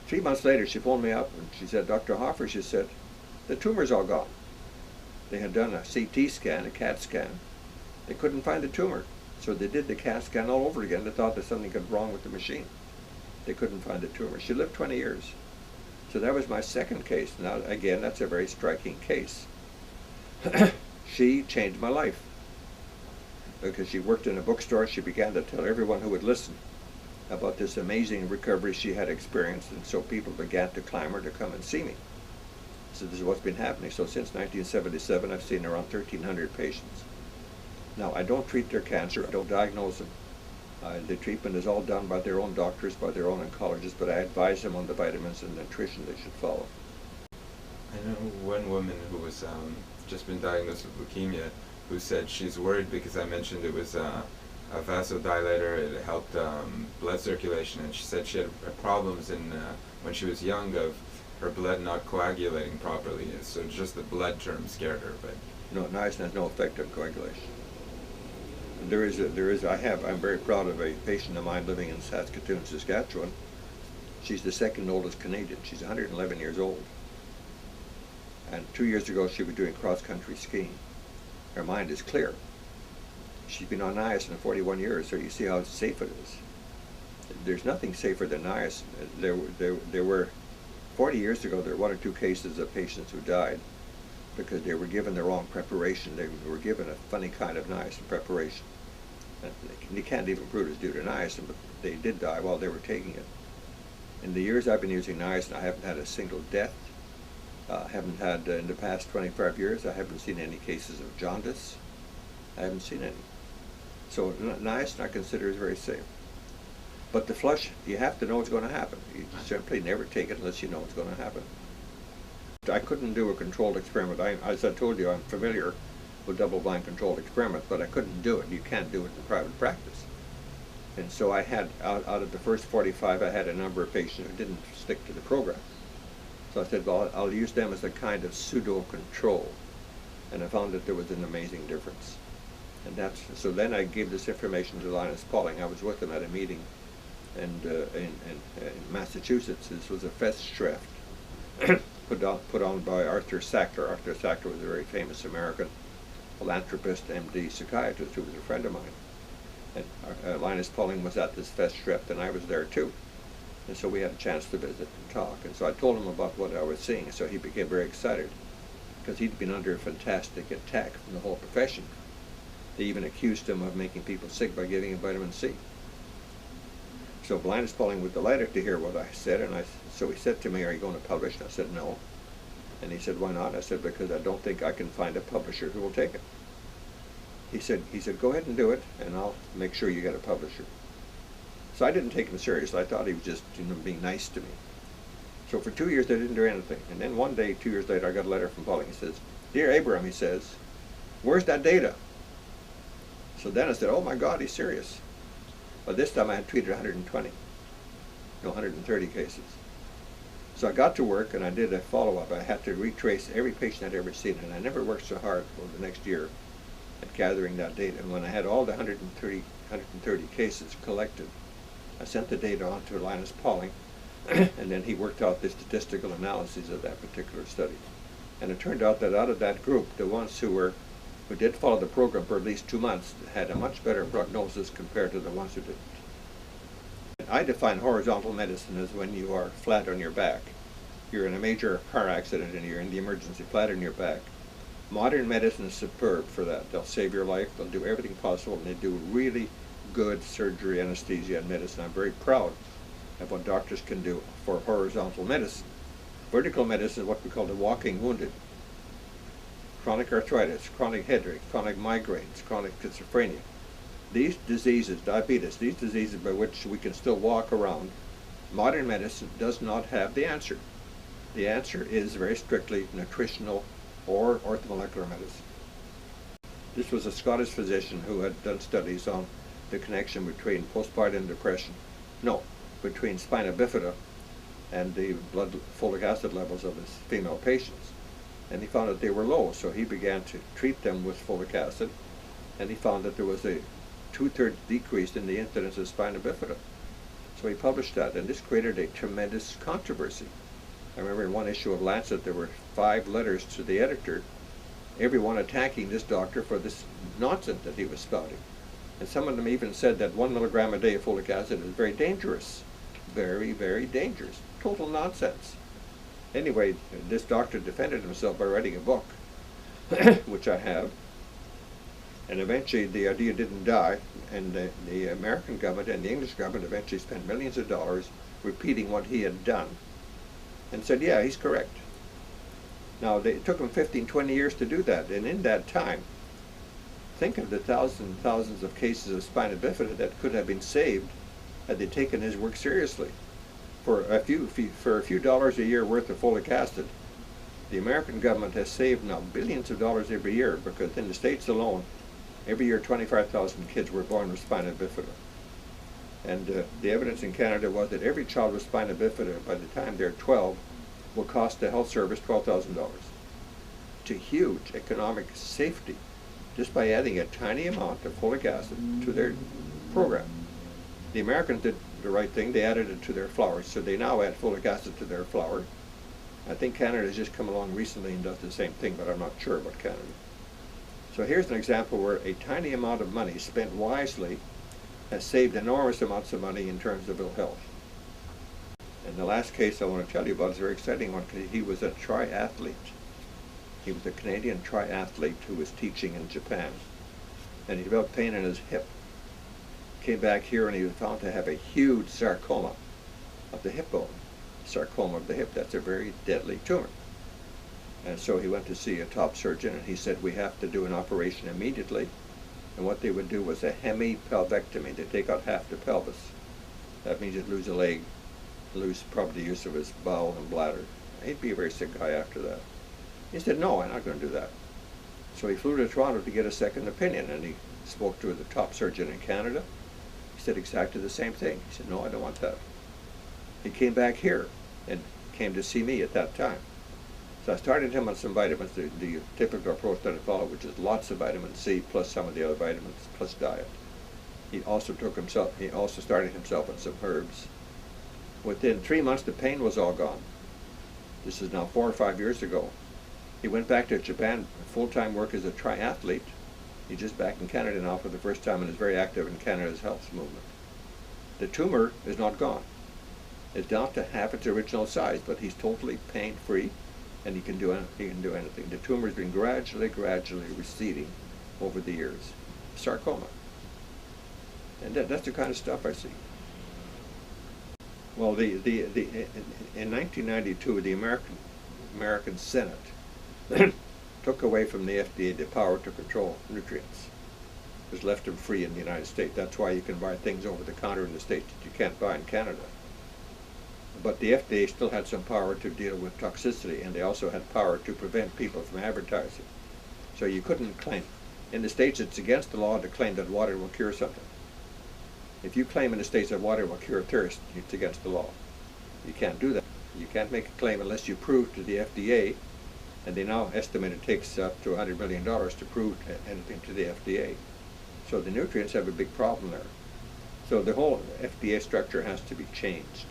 3 months later, she phoned me up, and she said, "Dr. Hoffer," she said, "the tumor's all gone." They had done a CT scan, a CAT scan. They couldn't find the tumor. So they did the CAT scan all over again. They thought there's something wrong with the machine. They couldn't find the tumor. She lived 20 years. So that was my second case. Now, again, that's a very striking case. She changed my life. Because she worked in a bookstore, she began to tell everyone who would listen about this amazing recovery she had experienced, and so people began to clamor to come and see me. So this is what's been happening. So since 1977, I've seen around 1,300 patients. Now, I don't treat their cancer, I don't diagnose them. The treatment is all done by their own doctors, by their own oncologists, but I advise them on the vitamins and nutrition they should follow. I know one woman who was just been diagnosed with leukemia who said she's worried because I mentioned it was a vasodilator, it helped blood circulation, and she said she had problems when she was young of her blood not coagulating properly, so just the blood term scared her. But no, niacin has no effect on coagulation. I'm very proud of a patient of mine living in Saskatoon, Saskatchewan. She's the second oldest Canadian. She's 111 years old. And 2 years ago, she was doing cross-country skiing. Her mind is clear. She's been on niacin for 41 years, so you see how safe it is. There's nothing safer than niacin. There were 40 years ago, there were 1 or 2 cases of patients who died because they were given the wrong preparation. They were given a funny kind of niacin preparation. You can't even prove it's due to niacin, but they did die while they were taking it. In the years I've been using niacin, I haven't had a single death. Haven't had, in the past 25 years, I haven't seen any cases of jaundice. I haven't seen any. So niacin I consider is very safe. But the flush, you have to know what's going to happen. You simply never take it unless you know what's going to happen. I couldn't do a controlled experiment. As I told you, I'm familiar with double-blind controlled experiments, but I couldn't do it. You can't do it in private practice. And so I had, out of the first 45, I had a number of patients who didn't stick to the program. So I said, well, I'll use them as a kind of pseudo-control. And I found that there was an amazing difference. And so then I gave this information to Linus Pauling. I was with him at a meeting in Massachusetts. This was a festschrift put on by Arthur Sackler. Arthur Sackler was a very famous American philanthropist, MD, psychiatrist, who was a friend of mine. And Linus Pauling was at this festschrift, and I was there too. And so we had a chance to visit and talk. And so I told him about what I was seeing. So he became very excited, because he'd been under a fantastic attack from the whole profession. They even accused him of making people sick by giving him vitamin C. So Linus Pauling was delighted to hear what I said, and so he said to me, "Are you going to publish?" And I said, "No." And he said, "Why not?" I said, "Because I don't think I can find a publisher who will take it." He said, "Go ahead and do it, and I'll make sure you get a publisher." So I didn't take him seriously. I thought he was just, being nice to me. So for 2 years, I didn't do anything. And then one day, 2 years later, I got a letter from Pauling. He says, "Dear Abraham," he says, "where's that data?" So then I said, "Oh my God, he's serious." But this time I had treated 130 cases. So I got to work and I did a follow-up. I had to retrace every patient I'd ever seen, and I never worked so hard over the next year at gathering that data. And when I had all the 130 cases collected, I sent the data on to Linus Pauling, and then he worked out the statistical analyses of that particular study. And it turned out that out of that group, the ones who did follow the program for at least 2 months had a much better prognosis compared to the ones who didn't. I define horizontal medicine as when you are flat on your back. You're in a major car accident and you're in the emergency, flat on your back. Modern medicine is superb for that. They'll save your life, they'll do everything possible, and they do really good surgery, anesthesia, and medicine. I'm very proud of what doctors can do for horizontal medicine. Vertical medicine is what we call the walking wounded. Chronic arthritis, chronic headache, chronic migraines, chronic schizophrenia. These diseases, diabetes, these diseases by which we can still walk around, modern medicine does not have the answer. The answer is very strictly nutritional or orthomolecular medicine. This was a Scottish physician who had done studies on the connection between postpartum depression, between spina bifida and the blood folic acid levels of his female patients. And he found that they were low, so he began to treat them with folic acid, and he found that there was a 2/3 decrease in the incidence of spina bifida. So he published that, and this created a tremendous controversy. I remember in one issue of Lancet there were 5 letters to the editor, everyone attacking this doctor for this nonsense that he was spouting. And some of them even said that 1 milligram a day of folic acid is very dangerous. Very, very dangerous. Total nonsense. Anyway, this doctor defended himself by writing a book, which I have. And eventually the idea didn't die, and the American government and the English government eventually spent millions of dollars repeating what he had done, and said, yeah, he's correct. Now, it took him 15, 20 years to do that, and in that time, think of the thousands and thousands of cases of spina bifida that could have been saved had they taken his work seriously. For a few dollars a year worth of folic acid, the American government has saved now billions of dollars every year, because in the States alone, every year 25,000 kids were born with spina bifida. And the evidence in Canada was that every child with spina bifida, by the time they're 12, will cost the health service $12,000. It's a huge economic safety just by adding a tiny amount of folic acid to their program. The Americans did the right thing. They added it to their flour, so they now add folic acid to their flour. I think Canada has just come along recently and does the same thing, but I'm not sure about Canada. So here's an example where a tiny amount of money spent wisely has saved enormous amounts of money in terms of ill health. And the last case I want to tell you about is a very exciting one, because he was a triathlete. He was a Canadian triathlete who was teaching in Japan. And he developed pain in his hip. came back here and he was found to have a huge sarcoma of the hip bone. Sarcoma of the hip, that's a very deadly tumor. And so he went to see a top surgeon and he said, we have to do an operation immediately. And what they would do was a hemipelvectomy. They take out half the pelvis. That means you'd lose a leg, lose probably the use of his bowel and bladder. He'd be a very sick guy after that. He said, no, I'm not going to do that. So he flew to Toronto to get a second opinion, and he spoke to the top surgeon in Canada. He said exactly the same thing. He said, no, I don't want that. He came back here and came to see me at that time. So I started him on some vitamins, the typical approach that I follow, which is lots of vitamin C plus some of the other vitamins plus diet. He also started himself on some herbs. Within 3 months, the pain was all gone. This is now 4 or 5 years ago. He went back to Japan, full-time work as a triathlete. He's just back in Canada now for the first time and is very active in Canada's health movement. The tumor is not gone. It's down to half its original size, but he's totally pain-free, and he can do anything. The tumor has been gradually receding over the years. Sarcoma. And that's the kind of stuff I see. Well, in 1992, the American Senate took away from the FDA the power to control nutrients. It was left them free in the United States. That's why you can buy things over the counter in the States that you can't buy in Canada. But the FDA still had some power to deal with toxicity, and they also had power to prevent people from advertising. So you couldn't claim. In the States, it's against the law to claim that water will cure something. If you claim in the States that water will cure thirst, it's against the law. You can't do that. You can't make a claim unless you prove to the FDA, and they now estimate it takes up to $100 million to prove anything to the FDA. So the nutrients have a big problem there. So the whole FDA structure has to be changed.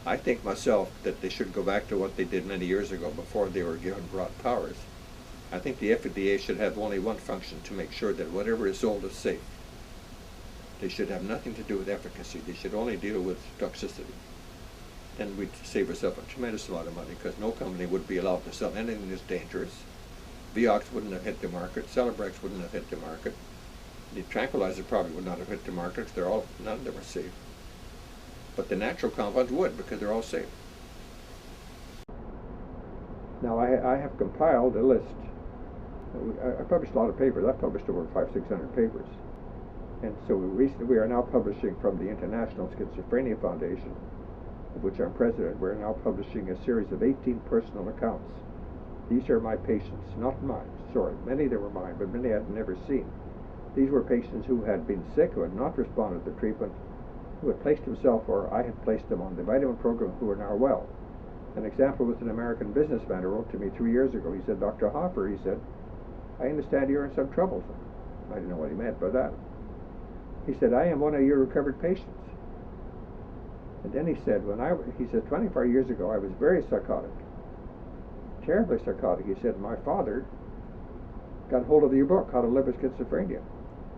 I think myself that they should go back to what they did many years ago before they were given broad powers. I think the FDA should have only one function, to make sure that whatever is sold is safe. They should have nothing to do with efficacy. They should only deal with toxicity. Then we'd save ourselves a tremendous amount of money, because no company would be allowed to sell anything that's dangerous. Vioxx wouldn't have hit the market. Celebrex wouldn't have hit the market. The tranquilizer probably would not have hit the market, because none of them are safe. But the natural compounds would, because they're all safe. Now I have compiled a list. I published a lot of papers. I've published over 500-600 papers. And so we are now publishing from the International Schizophrenia Foundation, of which I'm president. We're now publishing a series of 18 personal accounts. These are my patients, not mine. Sorry, many of them were mine, but many I had never seen. These were patients who had been sick, who had not responded to treatment, who had placed himself, or I had placed them on the vitamin program, who are now well. An example was an American businessman who wrote to me 3 years ago. He said, Dr. Hoffer, he said, I understand you're in some trouble. I didn't know what he meant by that. He said, I am one of your recovered patients. And then he said, he said, 24 years ago, I was very psychotic, terribly psychotic. He said, my father got hold of your book, How to Live with Schizophrenia.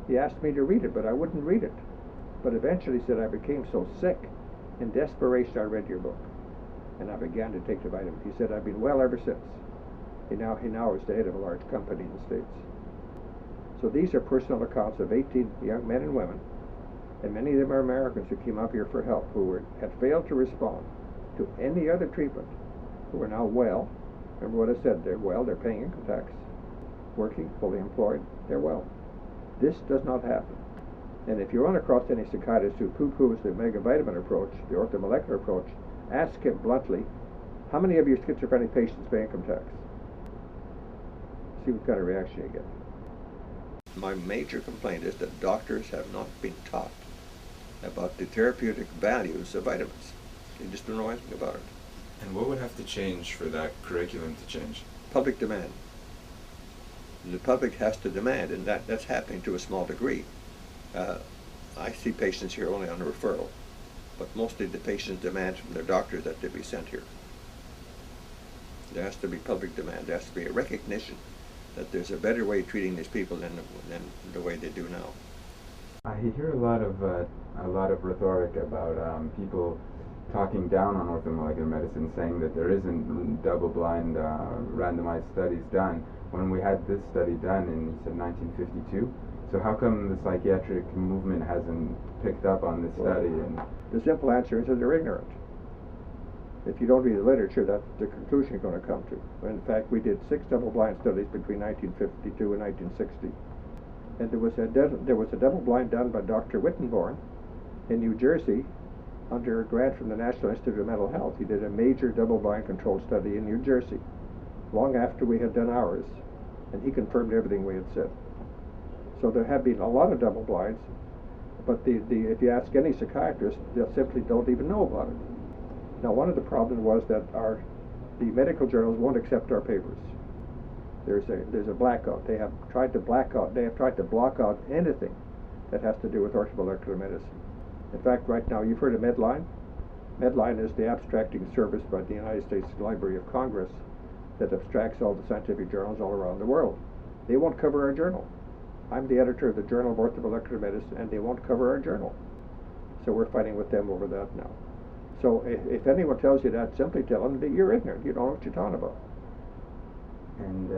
He asked me to read it, but I wouldn't read it. But eventually, he said, I became so sick. In desperation, I read your book, and I began to take the vitamins. He said, I've been well ever since. He now is the head of a large company in the States. So these are personal accounts of 18 young men and women, and many of them are Americans who came up here for help, who had failed to respond to any other treatment, who are now well. Remember what I said, they're well, they're paying income tax, working, fully employed, they're well. This does not happen. And if you run across any psychiatrist who poo-poos the megavitamin approach, the orthomolecular approach, ask him bluntly, how many of your schizophrenic patients pay income tax? See what kind of reaction you get. My major complaint is that doctors have not been taught about the therapeutic values of vitamins. They just don't know anything about it. And what would have to change for that curriculum to change? Public demand. The public has to demand, and that's happening to a small degree. I see patients here only on a referral, but mostly the patients demand from their doctors that they be sent here. There has to be public demand. There has to be a recognition that there's a better way of treating these people than the way they do now. I hear a lot of rhetoric about people talking down on orthomolecular medicine, saying that there isn't double-blind randomized studies done. When we had this study done in, he said, 1952, So how come the psychiatric movement hasn't picked up on this study? And the simple answer is that they're ignorant. If you don't read the literature, that's the conclusion you're going to come to. In fact, we did 6 double-blind studies between 1952 and 1960. And there was a double-blind done by Dr. Wittenborn in New Jersey under a grant from the National Institute of Mental Health. He did a major double-blind controlled study in New Jersey, long after we had done ours, and he confirmed everything we had said. So there have been a lot of double-blinds, but if you ask any psychiatrist, they simply don't even know about it. Now, one of the problems was that the medical journals won't accept our papers. There's a blackout. They have tried to block out anything that has to do with orthomolecular medicine. In fact, right now, you've heard of Medline. Medline is the abstracting service by the United States Library of Congress that abstracts all the scientific journals all around the world. They won't cover our journal. I'm the editor of the Journal of Orthomolecular Medicine, and they won't cover our journal. So we're fighting with them over that now. So if anyone tells you that, simply tell them that you're ignorant. You don't know what you're talking about. And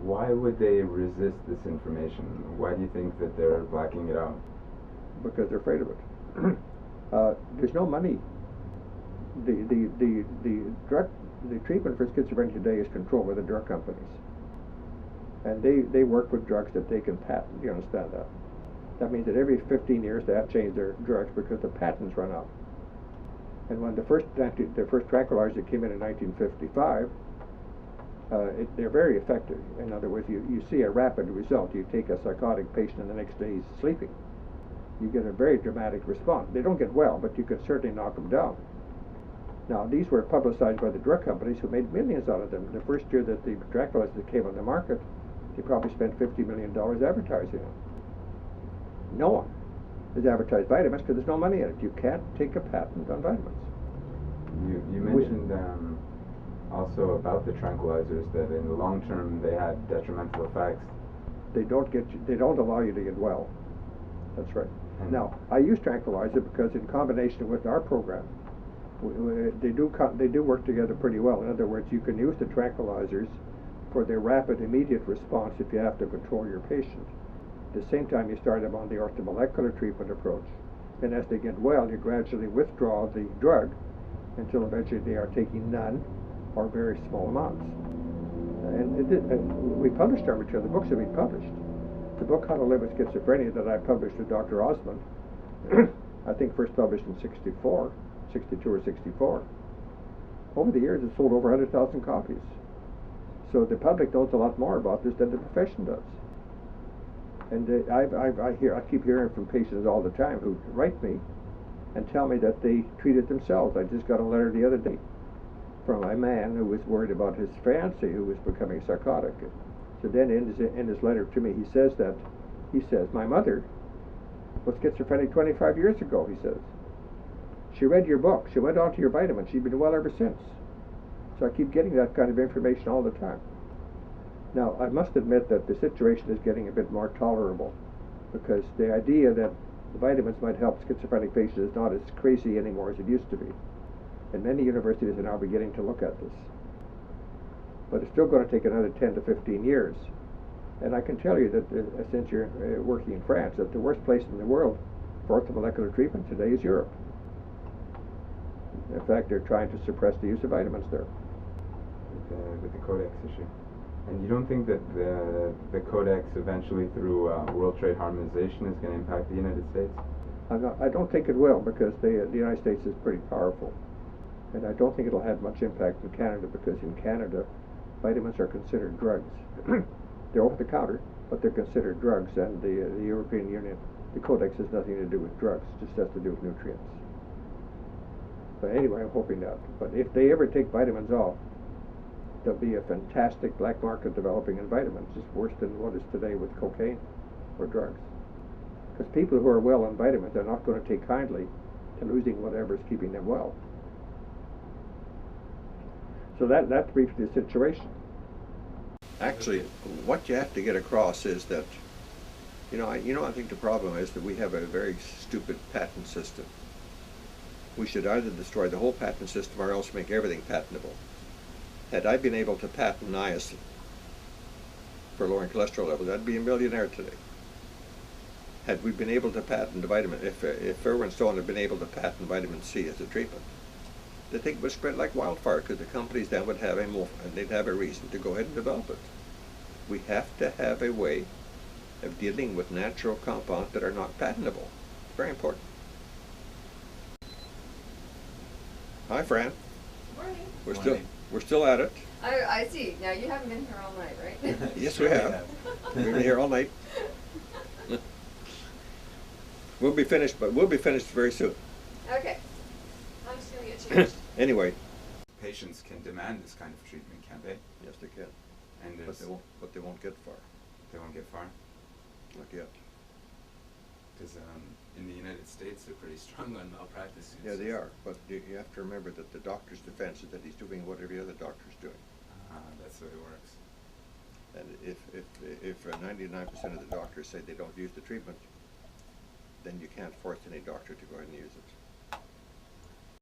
why would they resist this information? Why do you think that they're blacking it out? Because they're afraid of it. There's no money. The treatment for schizophrenia today is controlled by the drug companies, and they work with drugs that they can patent. You understand that? That means that every 15 years they have to change their drugs because the patents run out. And when the first tranquilizer came in 1955, they're very effective. In other words, you see a rapid result. You take a psychotic patient and the next day he's sleeping. You get a very dramatic response. They don't get well, but you can certainly knock them down. Now, these were publicized by the drug companies who made millions out of them. The first year that the tranquilizers came on the market, they probably spent $50 million advertising them. No one has advertised vitamins because there's no money in it. You can't take a patent on vitamins. You mentioned also about the tranquilizers that in the long term they had detrimental effects. They don't allow you to get well. That's right. Now, I use tranquilizer because in combination with our program, they do work together pretty well. In other words, you can use the tranquilizers for their rapid, immediate response if you have to control your patient. At the same time, you start them on the orthomolecular treatment approach. Then as they get well, you gradually withdraw the drug until eventually they are taking none or very small amounts. And we published our material. The books have been published. The book, How to Live with Schizophrenia, that I published with Dr. Osmond, I think first published in 62 or 64. Over the years, it sold over 100,000 copies. So the public knows a lot more about this than the profession does. And I keep hearing from patients all the time who write me and tell me that they treat it themselves. I just got a letter the other day from a man who was worried about his fiancée who was becoming psychotic. So then in his letter to me, he says, my mother was schizophrenic 25 years ago, he says. She read your book. She went on to your vitamins. She's been well ever since. So I keep getting that kind of information all the time. Now, I must admit that the situation is getting a bit more tolerable because the idea that the vitamins might help schizophrenic patients is not as crazy anymore as it used to be. And many universities are now beginning to look at this. But it's still going to take another 10 to 15 years. And I can tell you that since you're working in France, that the worst place in the world for orthomolecular treatment today is Europe. In fact, they're trying to suppress the use of vitamins there. With the Codex issue. And you don't think that the Codex eventually through World Trade Harmonization is going to impact the United States? I don't think it will because the United States is pretty powerful. And I don't think it'll have much impact in Canada because in Canada, vitamins are considered drugs. They're over the counter, but they're considered drugs, and the European Union, the Codex has nothing to do with drugs, it just has to do with nutrients. But anyway, I'm hoping not. But if they ever take vitamins off, there'll be a fantastic black market developing in vitamins, just worse than what is today with cocaine or drugs. Because people who are well on vitamins are not going to take kindly to losing whatever is keeping them well. So that's briefly the situation. Actually, what you have to get across is that, I think the problem is that we have a very stupid patent system. We should either destroy the whole patent system or else make everything patentable. Had I been able to patent niacin for lowering cholesterol levels, I'd be a millionaire today. Had we been able to patent the vitamin, if Irwin Stone had been able to patent vitamin C as a treatment, the thing would spread like wildfire because the companies then would have they'd have a reason to go ahead and develop it. We have to have a way of dealing with natural compounds that are not patentable. It's very important. Hi, Fran. Morning. We're still at it. I see. Now you haven't been here all night, right? Yes, we have. We've been here all night. We'll be finished very soon. Okay. I'm just gonna get changed. Anyway, Patients can demand this kind of treatment, can't they? yes, they can, And but they won't get far. they won't get far. Not yet. Because in the United States, they're pretty strong on malpractice suits. Yeah, they are, but you have to remember that the doctor's defense is that he's doing what every other doctor's doing. That's the way it works. And if 99% of the doctors say they don't use the treatment, then you can't force any doctor to go ahead and use it.